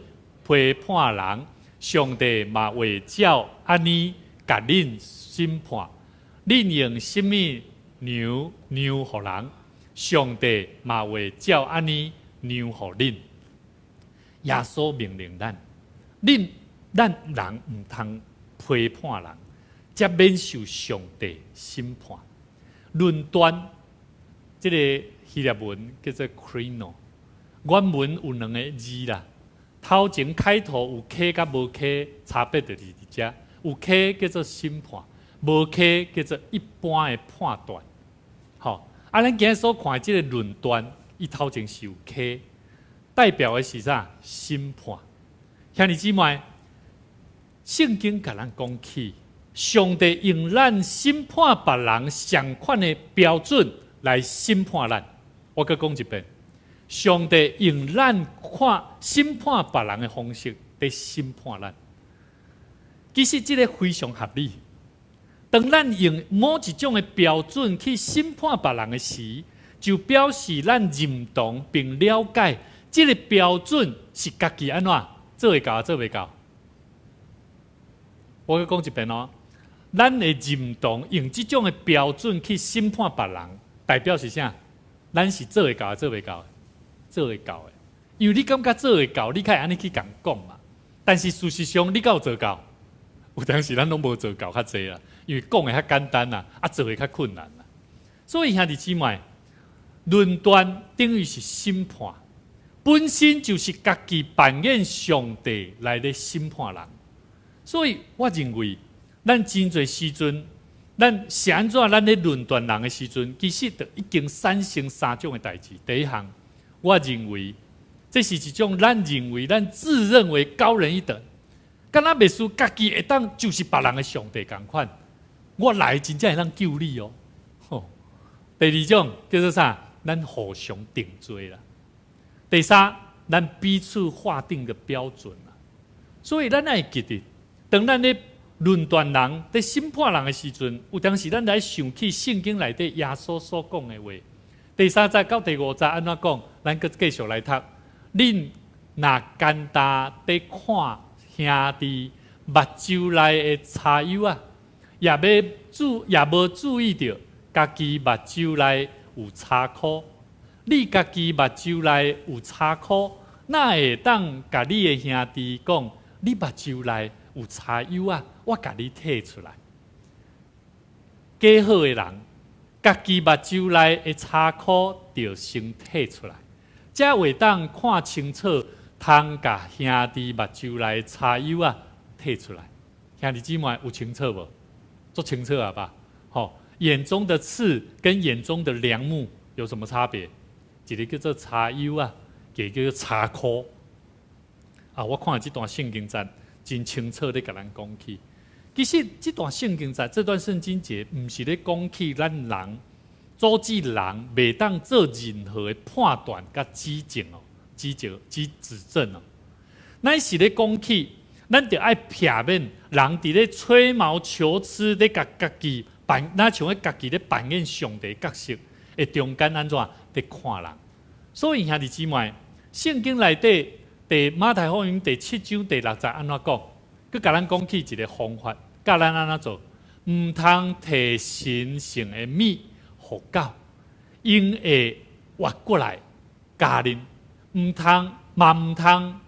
批判人，上帝嘛会照安尼。甲恁审判，恁用什么让互人，上帝嘛会照安尼让互恁。耶稣命令咱人毋通批判人，则免受上帝审判。论断，这个希腊文叫做 krino， 原文有2个字啦，头前开头有 k 甲无 k 差别就是伫遮。有 K 叫做审判，无 K 叫做一般的判断。好，咱今日所看的这个论断，伊头前是有 K， 代表的是啥？审判。兄弟姊妹，圣经甲咱讲起，上帝用咱审判别人相款的标准来审判咱。我佮讲一遍，上帝用咱审判别人的方式来审判咱。其实这个非常合理。当咱用某一种的标准去审判别人的时，就表示咱认同并了解这个标准是家己安怎做会到做袂到。我去讲一遍哦，咱会认同用这种的标准去审判别人，代表是啥？咱是做会到做袂到？做会到的，因为你感觉做会到，你可以安尼去讲嘛。但是事实上，你敢有做到？有当时咱拢无做到较济啦，因为讲的较简单啦，做的较困难啦。所以兄弟姊妹，论断等于是审判，本身就是家己扮演上帝来咧审判人。所以我认为，咱真侪时阵，咱是安怎咱咧论断人的时阵，其实就已经产生3种的代志。第一项，我认为这是一种咱认为咱自认为高人一等。敢若袂输家己会当就是别人的上帝同款，我来真正会当救你哦。第二种叫做啥？咱互相定罪啦。第三，咱彼此划定的标准啦。所以咱爱记得，当咱咧论断人、咧审判人的时阵，有当时咱来想起圣经内底耶稣所讲的话。第三节到第五节安怎讲？咱搁继续来读。恁若简单地看兄弟目睭内的柴油啊，也无注意到家己目睭内有柴箍。你家己目睭内有柴箍，哪会当甲你的兄弟讲？你目睭内有柴油啊，我甲你摕出来。假好的人，家己目睭内的柴箍就先摕出来，才会当看清楚，通甲兄弟目睭内的柴油啊摕出来。兄弟姊妹有清楚无？做清楚啊吧？好，眼中的刺跟眼中的梁木有什么差别？一个叫做柴油啊，一个叫做柴箍。啊，我看这段圣经节真清楚地甲咱讲起。其实这段圣经节，这段圣经节，唔是咧讲起咱人阻止人袂当做任何的判断甲指正哦、指正哦，乃是咧讲起，咱着爱避免人伫咧吹毛求疵咧甲家己扮，那像咧家己咧扮演上帝角色，会中间安怎咧看人。所以兄弟姊妹，圣经内底。马太福音第7章第6节安怎讲？佮甲咱讲起一个方法，教咱安怎做？唔通摕神圣的米互狗，因会活过来家恁；唔通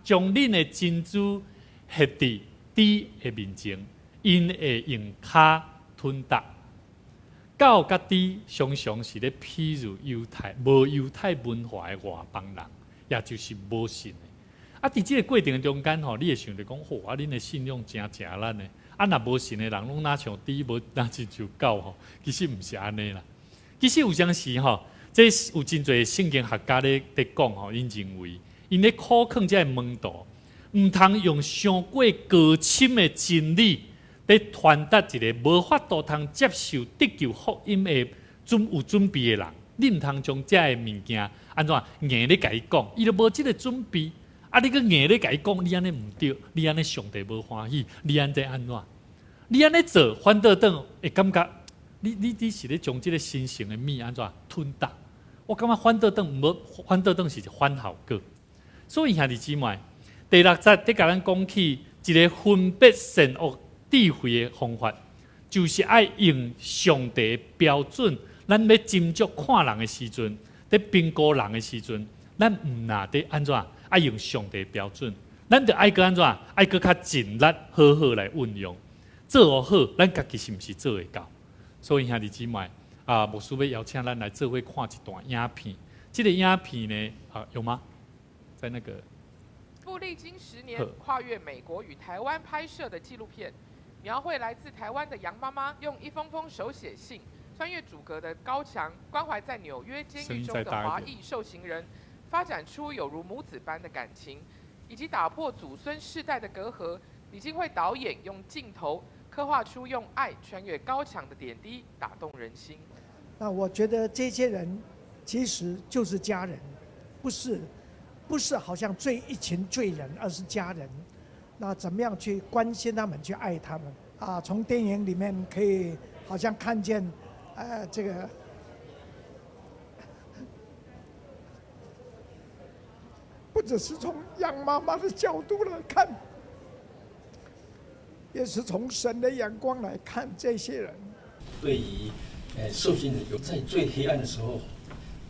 将恁的珍珠摕伫猪的面前，因会用骹吞踏。狗甲猪常常是咧譬如无犹太文化的外邦人，也就是无信的。啊！伫即个过程中间吼，你会想着讲，啊，恁的信用真咱呢？啊，若无信的人，拢哪像猪，无哪亲像狗吼？其实毋是安尼啦。其实有阵时吼，这有真侪圣经学家咧讲吼，因认为，因咧考考这个门道，毋通用伤过高深的真理，咧传达一个无法度通接受得救福音的有准备的人。你毋通将这个物件安怎硬咧甲伊讲，伊都无即个准备。啊！你个硬咧甲伊讲，你安尼毋对，你安尼上帝无欢喜，你安怎安怎？你安尼做，反倒等会感觉你是咧将即个神圣的米安怎吞踏？我感觉反倒等是一反效果。所以兄弟姊妹，第6节伫甲咱讲起一个分别善恶智慧的方法，就是爱用上帝的标准。咱要斟酌看人的时阵，伫评估人的时阵，咱毋拿得安怎？爱用上帝标准，咱着爱个安怎？爱个较尽力好好来运用，做好，咱家己是毋是做会到？所以兄弟姊妹啊，牧师要邀请咱来做伙看一段影片。这个影片呢，有吗？在那个富历经10年，跨越美国与台湾拍摄的纪录片，描绘来自台湾的杨妈妈用一封封手写信，穿越阻隔的高墙，关怀在纽约监狱中的华裔受刑人。发展出有如母子般的感情，以及打破祖孙世代的隔阂。李金惠导演用镜头刻画出用爱穿越高墙的点滴，打动人心。那我觉得这些人其实就是家人，不是好像一群罪人，而是家人。那怎么样去关心他们，去爱他们啊？从电影里面可以好像看见，这个。不只是从杨妈妈的角度来看，也是从神的眼光来看这些人。对于受刑人，有在最黑暗的时候，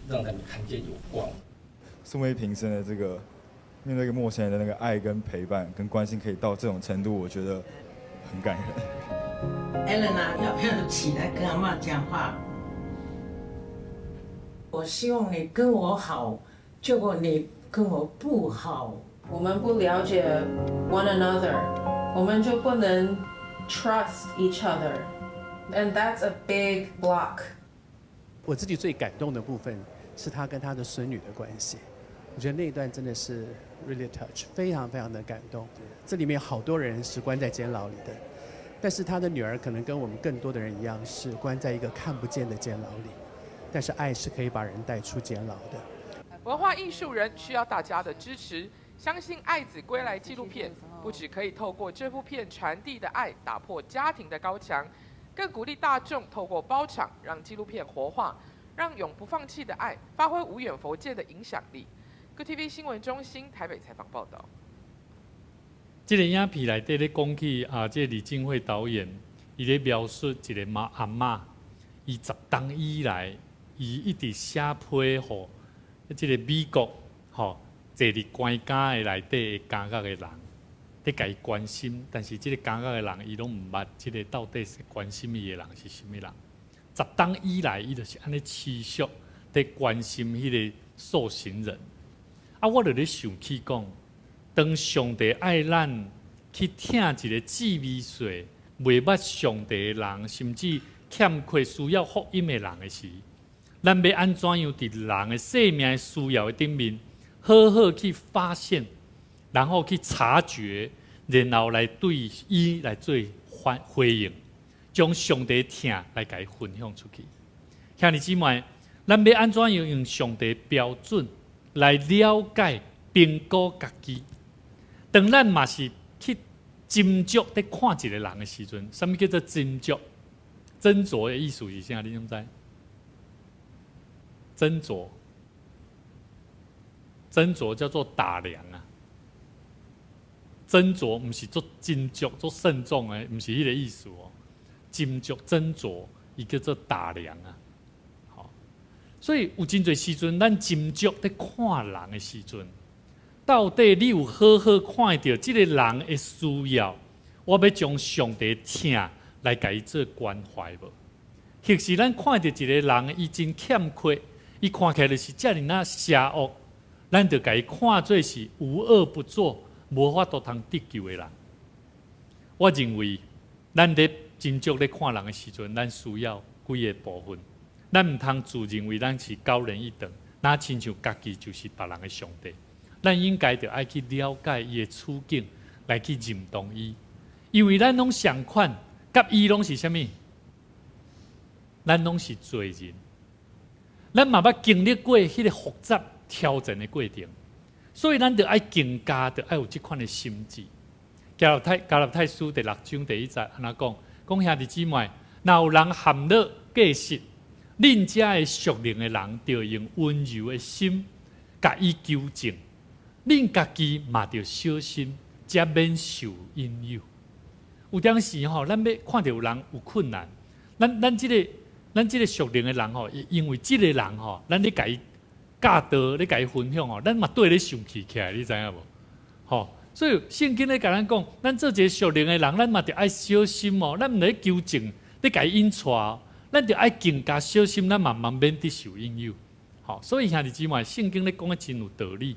让他们看见有光。宋威平生的这个面对一个陌生人的那个爱跟陪伴跟关心，可以到这种程度，我觉得很感人。Elena， 要不要起来跟阿嬷讲话？我希望你跟我好，结果你跟我不好。我们不了解 one another， 我们就不能 trust each other，and that's a big block。我自己最感动的部分是他跟他的孙女的关系，我觉得那一段真的是 really touch， 非常非常的感动。这里面好多人是关在监牢里的，但是他的女儿可能跟我们更多的人一样，是关在一个看不见的监牢里。但是爱是可以把人带出监牢的。文化艺术人需要大家的支持，相信《爱子归来》纪录片不只可以透过这部片传递的爱打破家庭的高墙，更鼓励大众透过包场让纪录片活化，让永不放弃的爱发挥无远弗届的影响力。Good TV 新闻中心台北采访报道。这个影片内底咧讲起这个李进惠导演，伊咧描述一个阿嬷，伊10冬以来，伊一直写批互这个美国坐伫关家的内底的感觉的人，咧甲伊关心，但是这个感觉的人，伊拢毋捌这个到底是关心伊的人是啥物人。10冬以来，伊就是安尼持续在关心迄个受刑人。我就咧想起讲，当上帝爱咱去听一个姊妹说袂捌上帝的人，甚至欠缺需要福音的人的时，咱要安怎样伫人的生命需要的顶面，好好去发现，然后去察觉，然后来对伊来做回应，将上帝听来甲伊分享出去。兄弟姊妹，咱要安怎样用上帝的标准来了解、评估家己？当咱嘛是去斟酌在看一个人的时阵，什么叫做斟酌？斟酌的意思是啥？你知唔知？斟酌，斟酌叫做打量啊。斟酌不是做斟酌、做慎重的，不是迄个意思哦。斟酌、斟酌，伊叫做打量啊。好，所以有真侪时阵，咱斟酌在看人的时阵，到底你有好好看到这个人的需要？我要将上帝听来甲伊做关怀无？或是咱看到一个人，伊真欠缺，伊看起来就是遮尔那邪恶，咱就甲伊看做是无恶不作、无法度通得救的人。我认为，咱咧真正咧看人的时阵，咱需要几个部分。咱毋通自认为咱是高人一等，那亲像家己就是别人的上帝。咱应该就爱去了解伊的处境，来去认同伊，因为咱拢相款，甲伊拢是啥物？咱拢是罪人，咱嘛捌经历过迄个复杂挑战的过程，所以咱就爱更加就爱有这款的心智。加勒泰书第6章第1节安那讲，兄弟姊妹，若有人陷落过失，恁遮的属灵的人，就用温柔的心，甲伊纠正。恁家己嘛要小心，才免受引诱。有当时吼，咱要看到有人有困难，咱这个属灵的人吼，因为这个人吼，咱咧甲伊教导，咧甲伊分享吼，咱嘛对咧生气起来，你知影无？吼，所以圣经咧甲咱讲，咱做一个属灵的人，咱嘛得爱小心哦，咱毋咧纠正，咧甲伊引带，咱得爱更加小心，咱慢慢免得受引诱。好，所以兄弟姊妹，圣经咧讲的真有道理。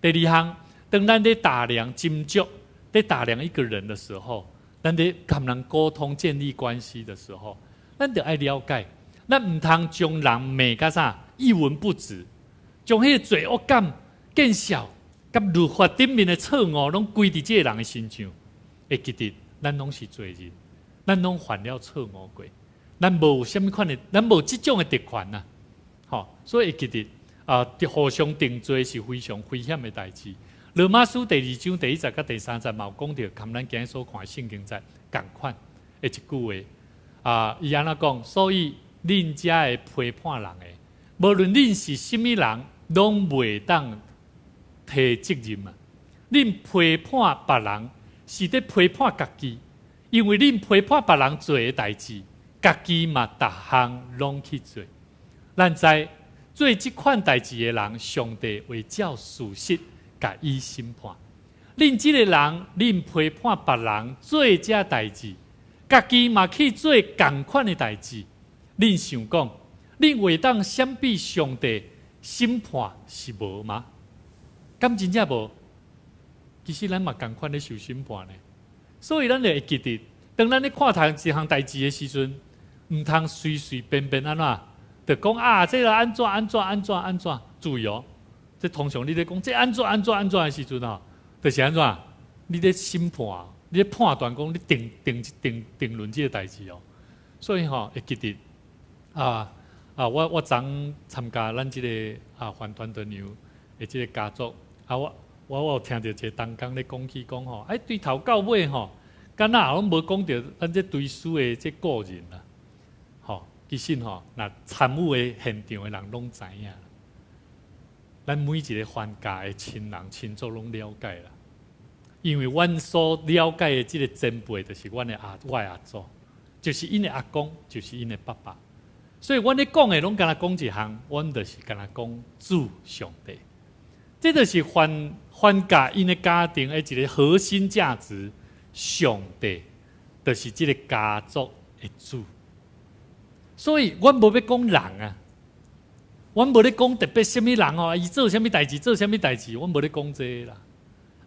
第2项，当咱咧打量、斟酌、咧打量一个人的时候，咱咧跟人沟通、建立关系的时候，咱就爱了解，咱唔通将人骂甲啥一文不值，将迄个罪恶感见笑，甲律法顶面的错误拢归伫这个人的身上。会记得，咱拢是罪人，咱拢犯了错误过，咱无什么款的，咱无这种的特权呐。好，所以会记得。互相定罪是非常危险的代志。罗马书第2章第1节甲第3节嘛有讲到，含咱今日所看圣经在共款的一句话伊安那讲，所以恁遮的批判人的，无论恁是什么人，拢袂当提责任啊！恁批判别人是在批判家己，因为恁批判别人做的代志，家己嘛逐项拢去做。咱知。做这款代志的人，上帝会照事实甲伊审判。恁这个人，恁批判别人做这代志，家己嘛去做同款的代志。恁想讲，恁会当闪避上帝审判是无吗？敢真正无？其实咱嘛同款咧受审判呢。所以咱就会记得，当咱咧看一项代志的时阵，毋通随随便便安怎。就讲这个安怎？注意哦，这通常你咧讲这安怎的时阵就是安怎？你咧审判，你咧判断讲你定论这个代志哦。所以会记得我昨参加咱这个环团的牛的这个家族我有听到一个同工咧讲起讲吼，对头到尾吼，敢若拢无讲到咱这追思的这个人啦，吼，其实吼，那参与的现场的人拢知影，咱每一个番家的亲人亲族拢了解啦，因为阮所了解的这个前辈，就是我的阿祖，就是因的阿公，就是因的爸爸。所以，阮咧讲的拢敢若讲一项，阮就是敢若讲主上帝。这就是番家因的家庭的一个核心价值，上帝就是这个家族的主。所以，阮无要讲人啊，阮无咧讲特别什么人哦，伊做什么代志，做什么代志，阮无咧讲这啦。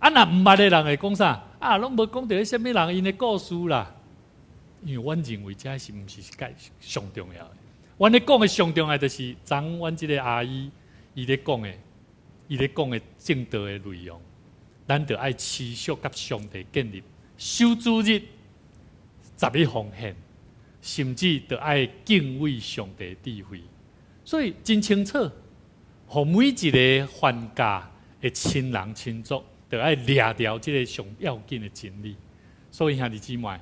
若毋捌的人会讲啥？拢无讲到什么人因的故事啦。因为阮认为这是毋是上重要的。阮咧讲的上重要，就是昨阮即个阿姨伊咧讲的正道的内容，咱着爱持续甲上帝建立守主日、十一奉献，甚至着爱敬畏上帝智慧。所以真清楚，互每一个番家的亲人亲族，着爱抓牢即个上要紧的真理。所以兄弟姊妹，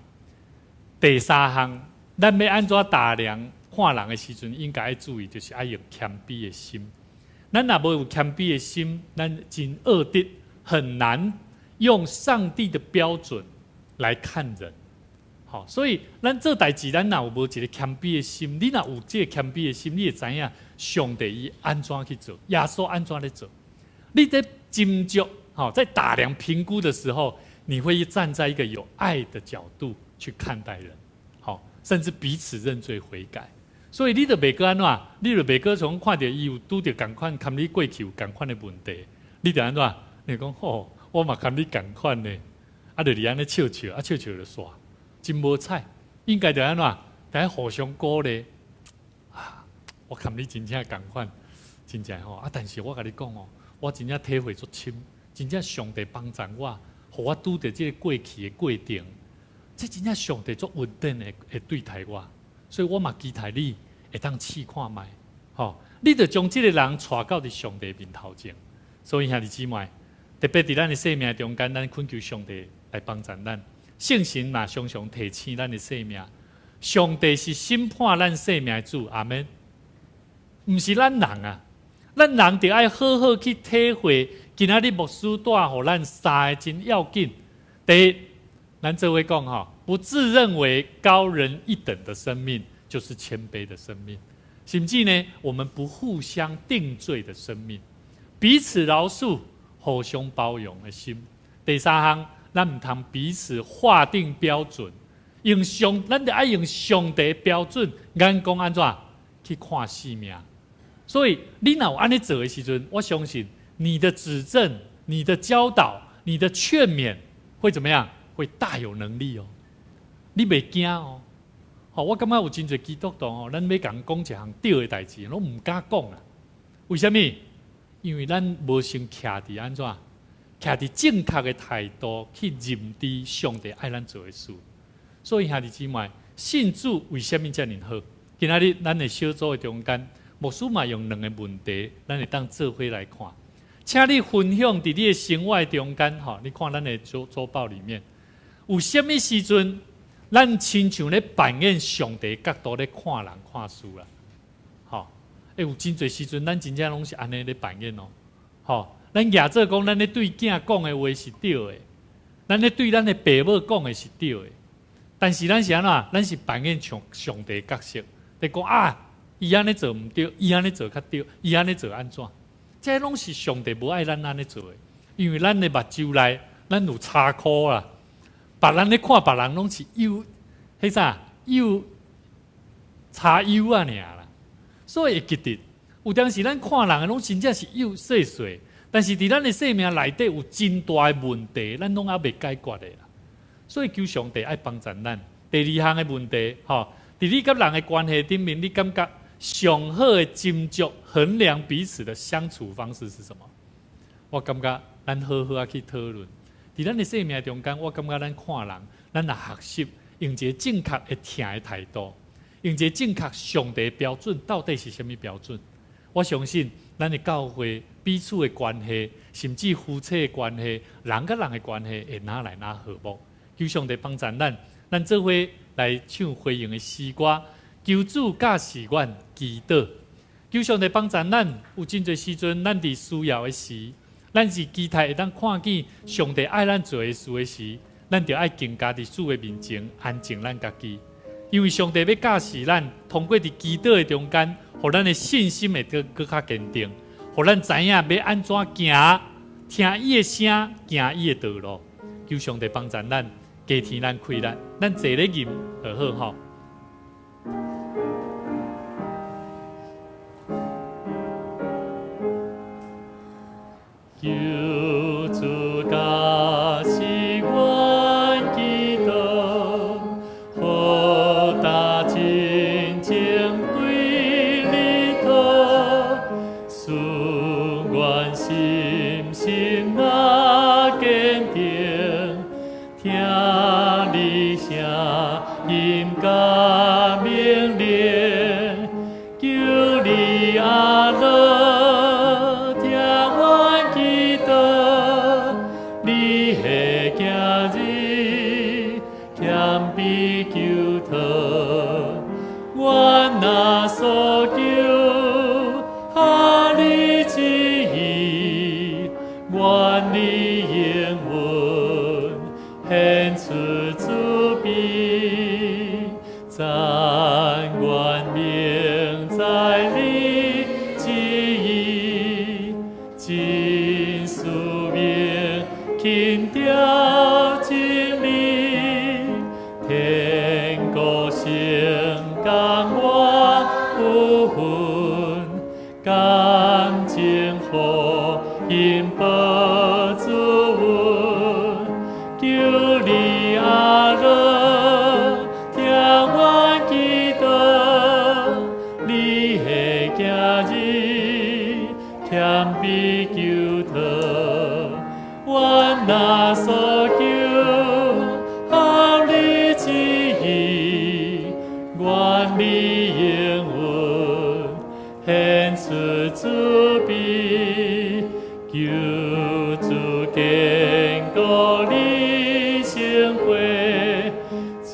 第三项，咱要安怎大量看人的时阵，应该要注意，就是爱有谦卑的心。咱若无有谦卑的心，咱真恶劣，很难用上帝的标准来看人。好，所以咱做代志，咱若有无一个谦卑的心，你若有这个谦卑的心，你会知影上帝伊安怎去做，耶稣安怎咧做。你在斟酌，在大量评估的时候，你会站在一个有爱的角度去看待人，甚至彼此认罪悔改。所以你就袂个安怎，你就袂个从看到伊有拄着共款，堪你过去有共款的问题，你就安怎？你讲我嘛堪你共款呢，就伫安尼笑笑，笑笑就煞，真无彩。应该就安怎？大家互相鼓励。我堪你真正共款，真正但是我甲你讲我真正体会足深，真正上帝帮助我，互我拄着即个过去的过程，这真正上帝足稳定的会对待我。所以我嘛期待你会当试看卖，你着将这个人带到伫上帝面头前。所以兄弟姊妹，特别伫咱的生命中间，咱恳求上帝来帮助咱。圣神嘛常常提醒咱的生命，上帝是审判咱生命的主，阿们。毋是咱人啊，咱人着爱好好去体会。今仔日牧师带互咱三个真要紧。第一，咱做伙讲不自认为高人一等的生命，就是谦卑的生命。甚至呢，我们不互相定罪的生命，彼此饶恕、互相包容的心。第三项，咱唔通彼此划定标准，咱得爱用上帝的标准，眼光安怎去看生命。所以你若有安尼做的时阵，我相信你的指正、你的教导、你的劝勉会怎么样？会大有能力哦。你袂惊哦。我感觉有真侪基督徒咱要讲一项对的代志，拢唔敢讲啦。为什么？因为咱无先徛伫安怎？徛伫正确的态度去认知上帝爱咱做的事。所以兄弟姊妹，信主为什么这么好？今仔日咱的小组的中间，牧师嘛用两个问题，咱会当做伙来看。请你分享伫你的生活中间，你看咱的周报里面，有什么时阵，咱亲像咧扮演上帝角度咧看人看事啦？有真侪时阵，咱真正拢是安尼咧扮演哦。咱亚做讲，咱咧对囝讲的话是对的，咱咧对咱的爸母讲的是对的。但是咱是安怎？咱是扮演上帝角色，在讲伊安尼做唔对，伊安尼做较对，伊安尼做安怎？这拢是上帝无爱咱安尼做的，因为咱的目睭内，咱有查苦啦。别人咧看别人拢是有，迄啥有查有啊尔啦。所以会记得，有当时咱看人拢真正是有细碎，但是伫咱的生命内底有真大的问题，咱拢还未解决的啦。所以求上帝爱帮助咱。第二项的问题，伫你甲人的关系顶面，你感觉上好的斟酌衡量彼此的相处方式是什么？我感觉咱好好去讨论。伫咱的生命中间，我感觉咱看人，咱来学习用一个正确的听的态度，用一个正确上帝的标准到底是什么标准？我相信咱的教会彼此的关系，甚至夫妻的关系、人甲人的关系，会哪来哪和睦？求上帝帮助咱做伙来唱回应的诗歌，求主驾驶阮祈祷。求上帝帮助咱，有真侪时阵，咱伫需要的时，咱是期待会当看见上帝爱咱做的事的时，咱就爱更加伫主的面前安静咱家己。因为上帝要驾驶咱，通过伫祈祷的中间，互咱的信心会更较坚定，互咱知影要安怎行，听伊的声，行伊的道路。求上帝帮助咱，加添咱开力，咱坐咧吟好好吼。求主驾驶阮祈祷，好大真情对你讨，使阮心心那坚定，听你声音甲命令，求你阿乐。那所求，哈你旨意，愿你应允，献出主笔，赞愿明在你旨意，真使命轻调真理，天国性感我。有份感情互因保主阮，求你阿乐听阮祈祷，你的今日谦卑求讨，阮若所求，合你旨意，愿你应允，献出主笔，求主坚固你生活，做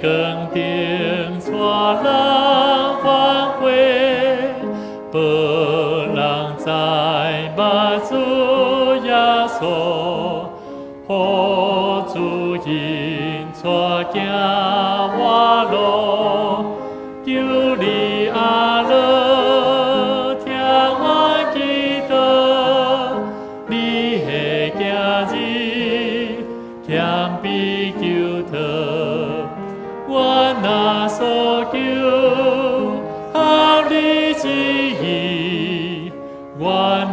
光顶带人反悔，保人在目主耶稣，好主因带行我路。求你阿乐听阮祈祷，你的今日谦卑求讨，阮若所求，合你旨意，愿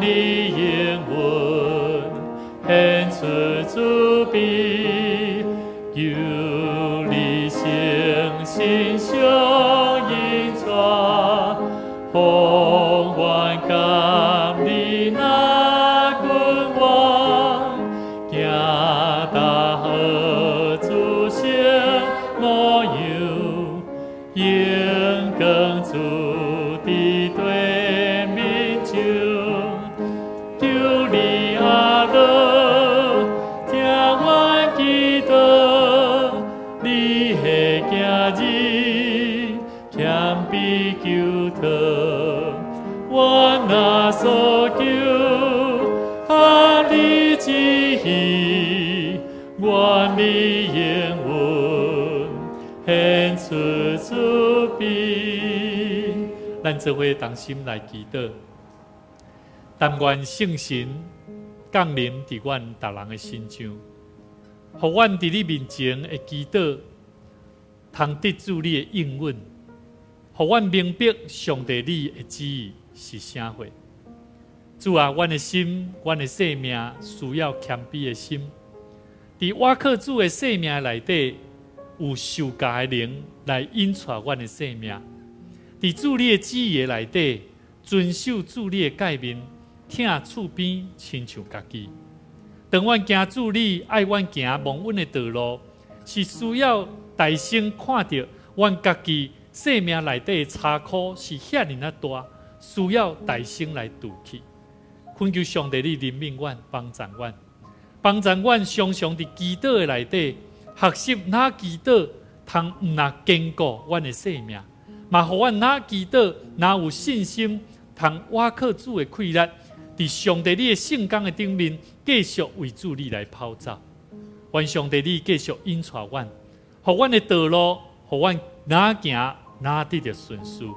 你应允，献出主笔，求你诚心相。宏愿感你那君王，行大好主成模样，应光主的对面上，求你阿乐听阮祈祷，你的今日谦卑求讨。阮若所求，合你旨意，愿你应允，献出主笔。咱做伙同心来祈祷，但愿圣神降临伫阮逐人的心上，互阮伫你面前的祈祷，通得主你的应允，互阮明白上帝你的旨意是啥货。主啊，阮的心，阮的生命需要谦卑的心。伫我靠主的生命内底，有受教的灵来引带阮的生命。伫主你的旨意内底，遵守主你的诫命，听厝边亲像家己。当阮行主你爱阮行蒙恩的道路，是需要大声看到阮家己生命内底差苦是遐尼啊大，需要大声来度去。恳求上帝你怜悯阮、帮助阮，帮助阮常常伫祈祷的内底学习哪祈祷，通哪坚固阮的生命，嘛互阮哪祈祷哪有信心，通倚靠主的气力，伫上帝你的圣工的顶面，继续为主你来跑走。愿上帝你继续引带阮，互阮的道路，互阮哪行哪得着顺遂，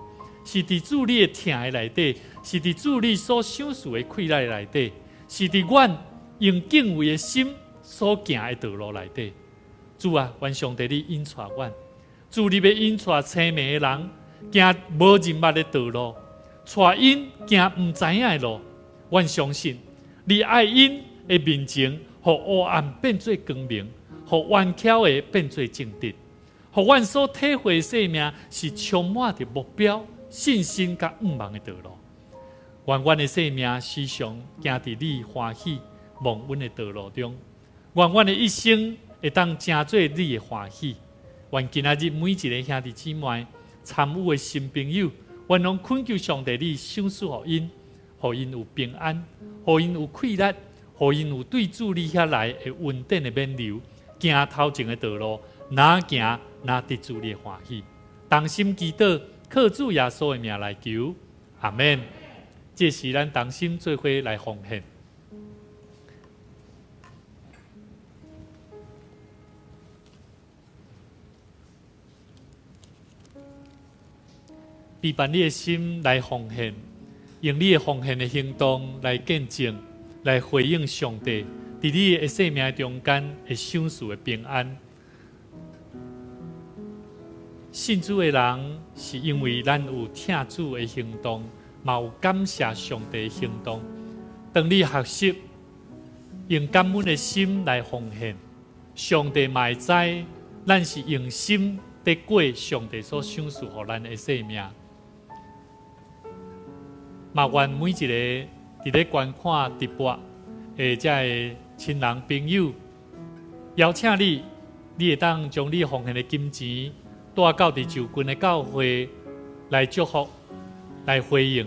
是伫主你的听的内底，是伫主你所想事的气力内底，是伫阮用敬畏的心所行的道路内底。主啊，愿上帝你引带阮，主你要引带青迷的人，行无人捌的道路，带因行毋知影的路。阮相信你爱因的面前，互黑暗变做光明，互弯巧的变做正直，互阮所体会的生命是充满着目标、信心甲愿望的道路。愿阮的生命时常行伫你欢喜蒙恩的道路中，愿阮的一生会当成做你的欢喜。愿今仔日每一个兄弟姊妹、参与的新朋友，愿拢恳求上帝你赏赐互因，互因有平安，互因有气力，互因有对主你遐来的稳定的免流，行头前的道路，哪行哪得主你的欢喜。同心祈祷，靠主耶稣的名来求，阿们。这是咱同心做伙来奉献。陪伴你的心来奉献，用你的奉献的行动来见证，来回应上帝伫你的生命中间的赏赐的平安。信主的人是因为咱有听主的行动，嘛有感谢上帝的行动。当你学习用感恩的心来奉献，上帝嘛会知咱是用心在过上帝所赏赐予咱的生命。嘛愿每一个伫咧观看直播的这个亲人朋友，邀请你，你会当将你奉献的金钱带到伫就近的教会来祝福，来回应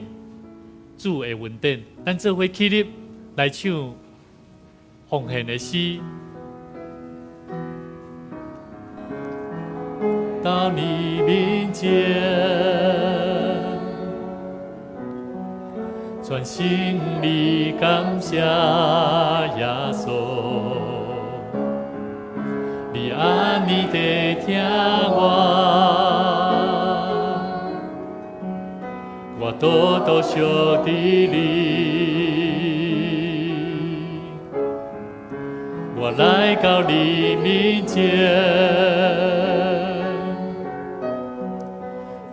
主的恩典。咱做伙起立来唱奉献的诗。到你面前，全心地感谢耶稣，你安尼地听我多多想伫你，我来到你面前。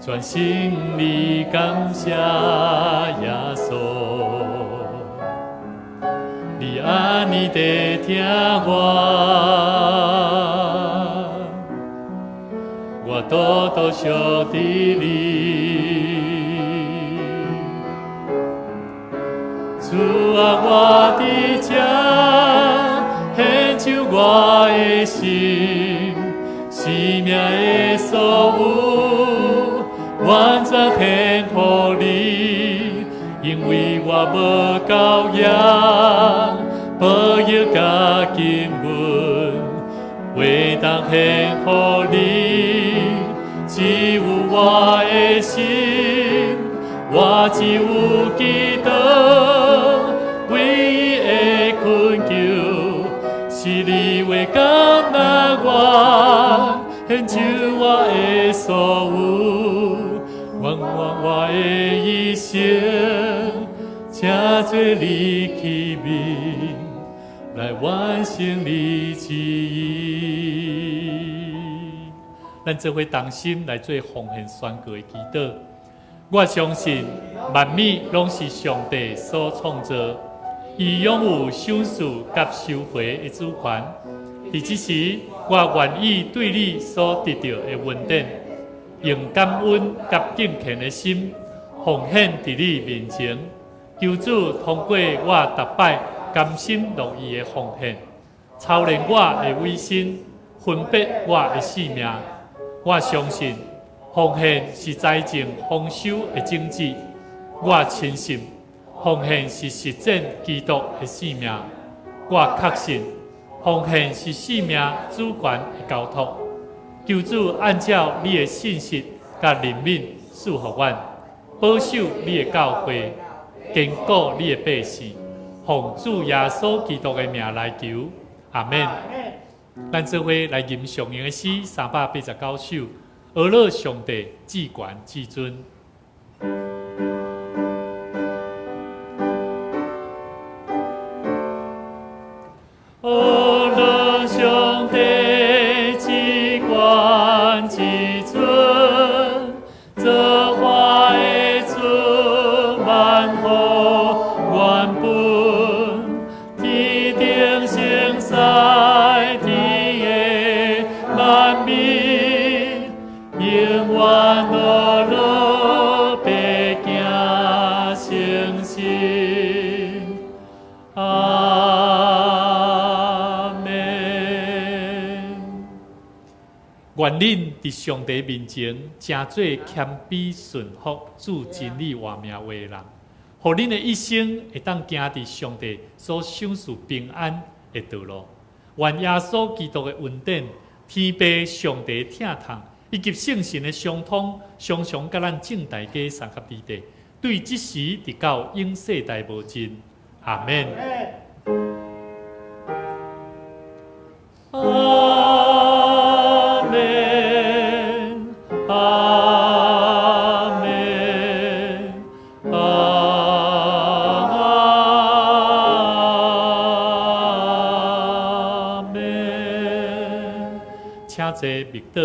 全心地感谢耶稣，你安尼地听我多多想伫你。主啊，我伫这献上我的心，生命的所有。完全献乎你，因为我无教养，保佑甲经文，唯当献乎你。只有我的心，我只有祈祷，唯一的困求，是你为感恩我，献上我的所有。我的一生，请做你器皿，来完成你旨意。咱做伙同心来做奉献宣告的祈祷。我相信万物拢是上帝所创造，伊拥有赏赐甲收回的主权。伫即时，我愿意对你所得到的恩典，用感恩甲敬虔的心奉献伫你面前，求主通过我逐摆甘心乐意的奉献，操练我的委身，分别我的性命。我相信奉献是财政丰收的种子，我深信奉献是实践基督的使命，我确信奉献是使命主权的交托。求主按照你的信息甲灵敏赐福阮，保守你的教会，坚固你的百姓，奉主耶稣基督的名来求，阿免。咱做伙来吟上英的诗389首，俄勒上帝至权至尊。俄勒上帝至权至尊，造化的主万福原本，天顶生西。永远乐乐白行成心，阿门。愿恁伫上帝面前，诚做谦卑顺服、主真理活命话人，互恁的一生会当行伫上帝所赏赐平安的道路。愿耶稣基督的恩典、天父上帝疼痛。以及圣神的相通，常常甲咱正大家三合之地，对即时直到永世代无尽。阿免。阿免。阿免。阿免。请坐密道。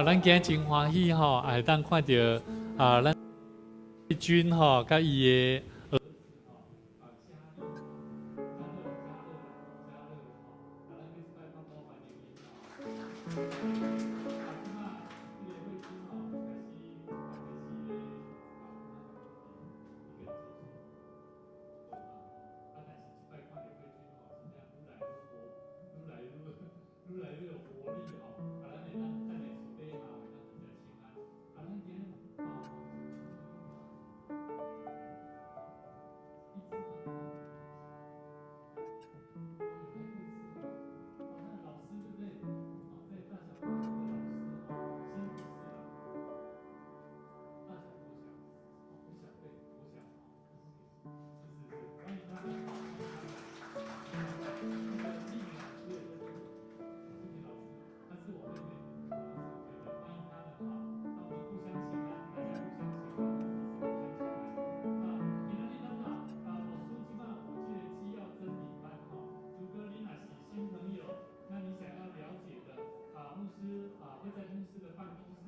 咱今日真欢喜吼，会当看到咱君吼，甲伊的。会在牧师的办公室。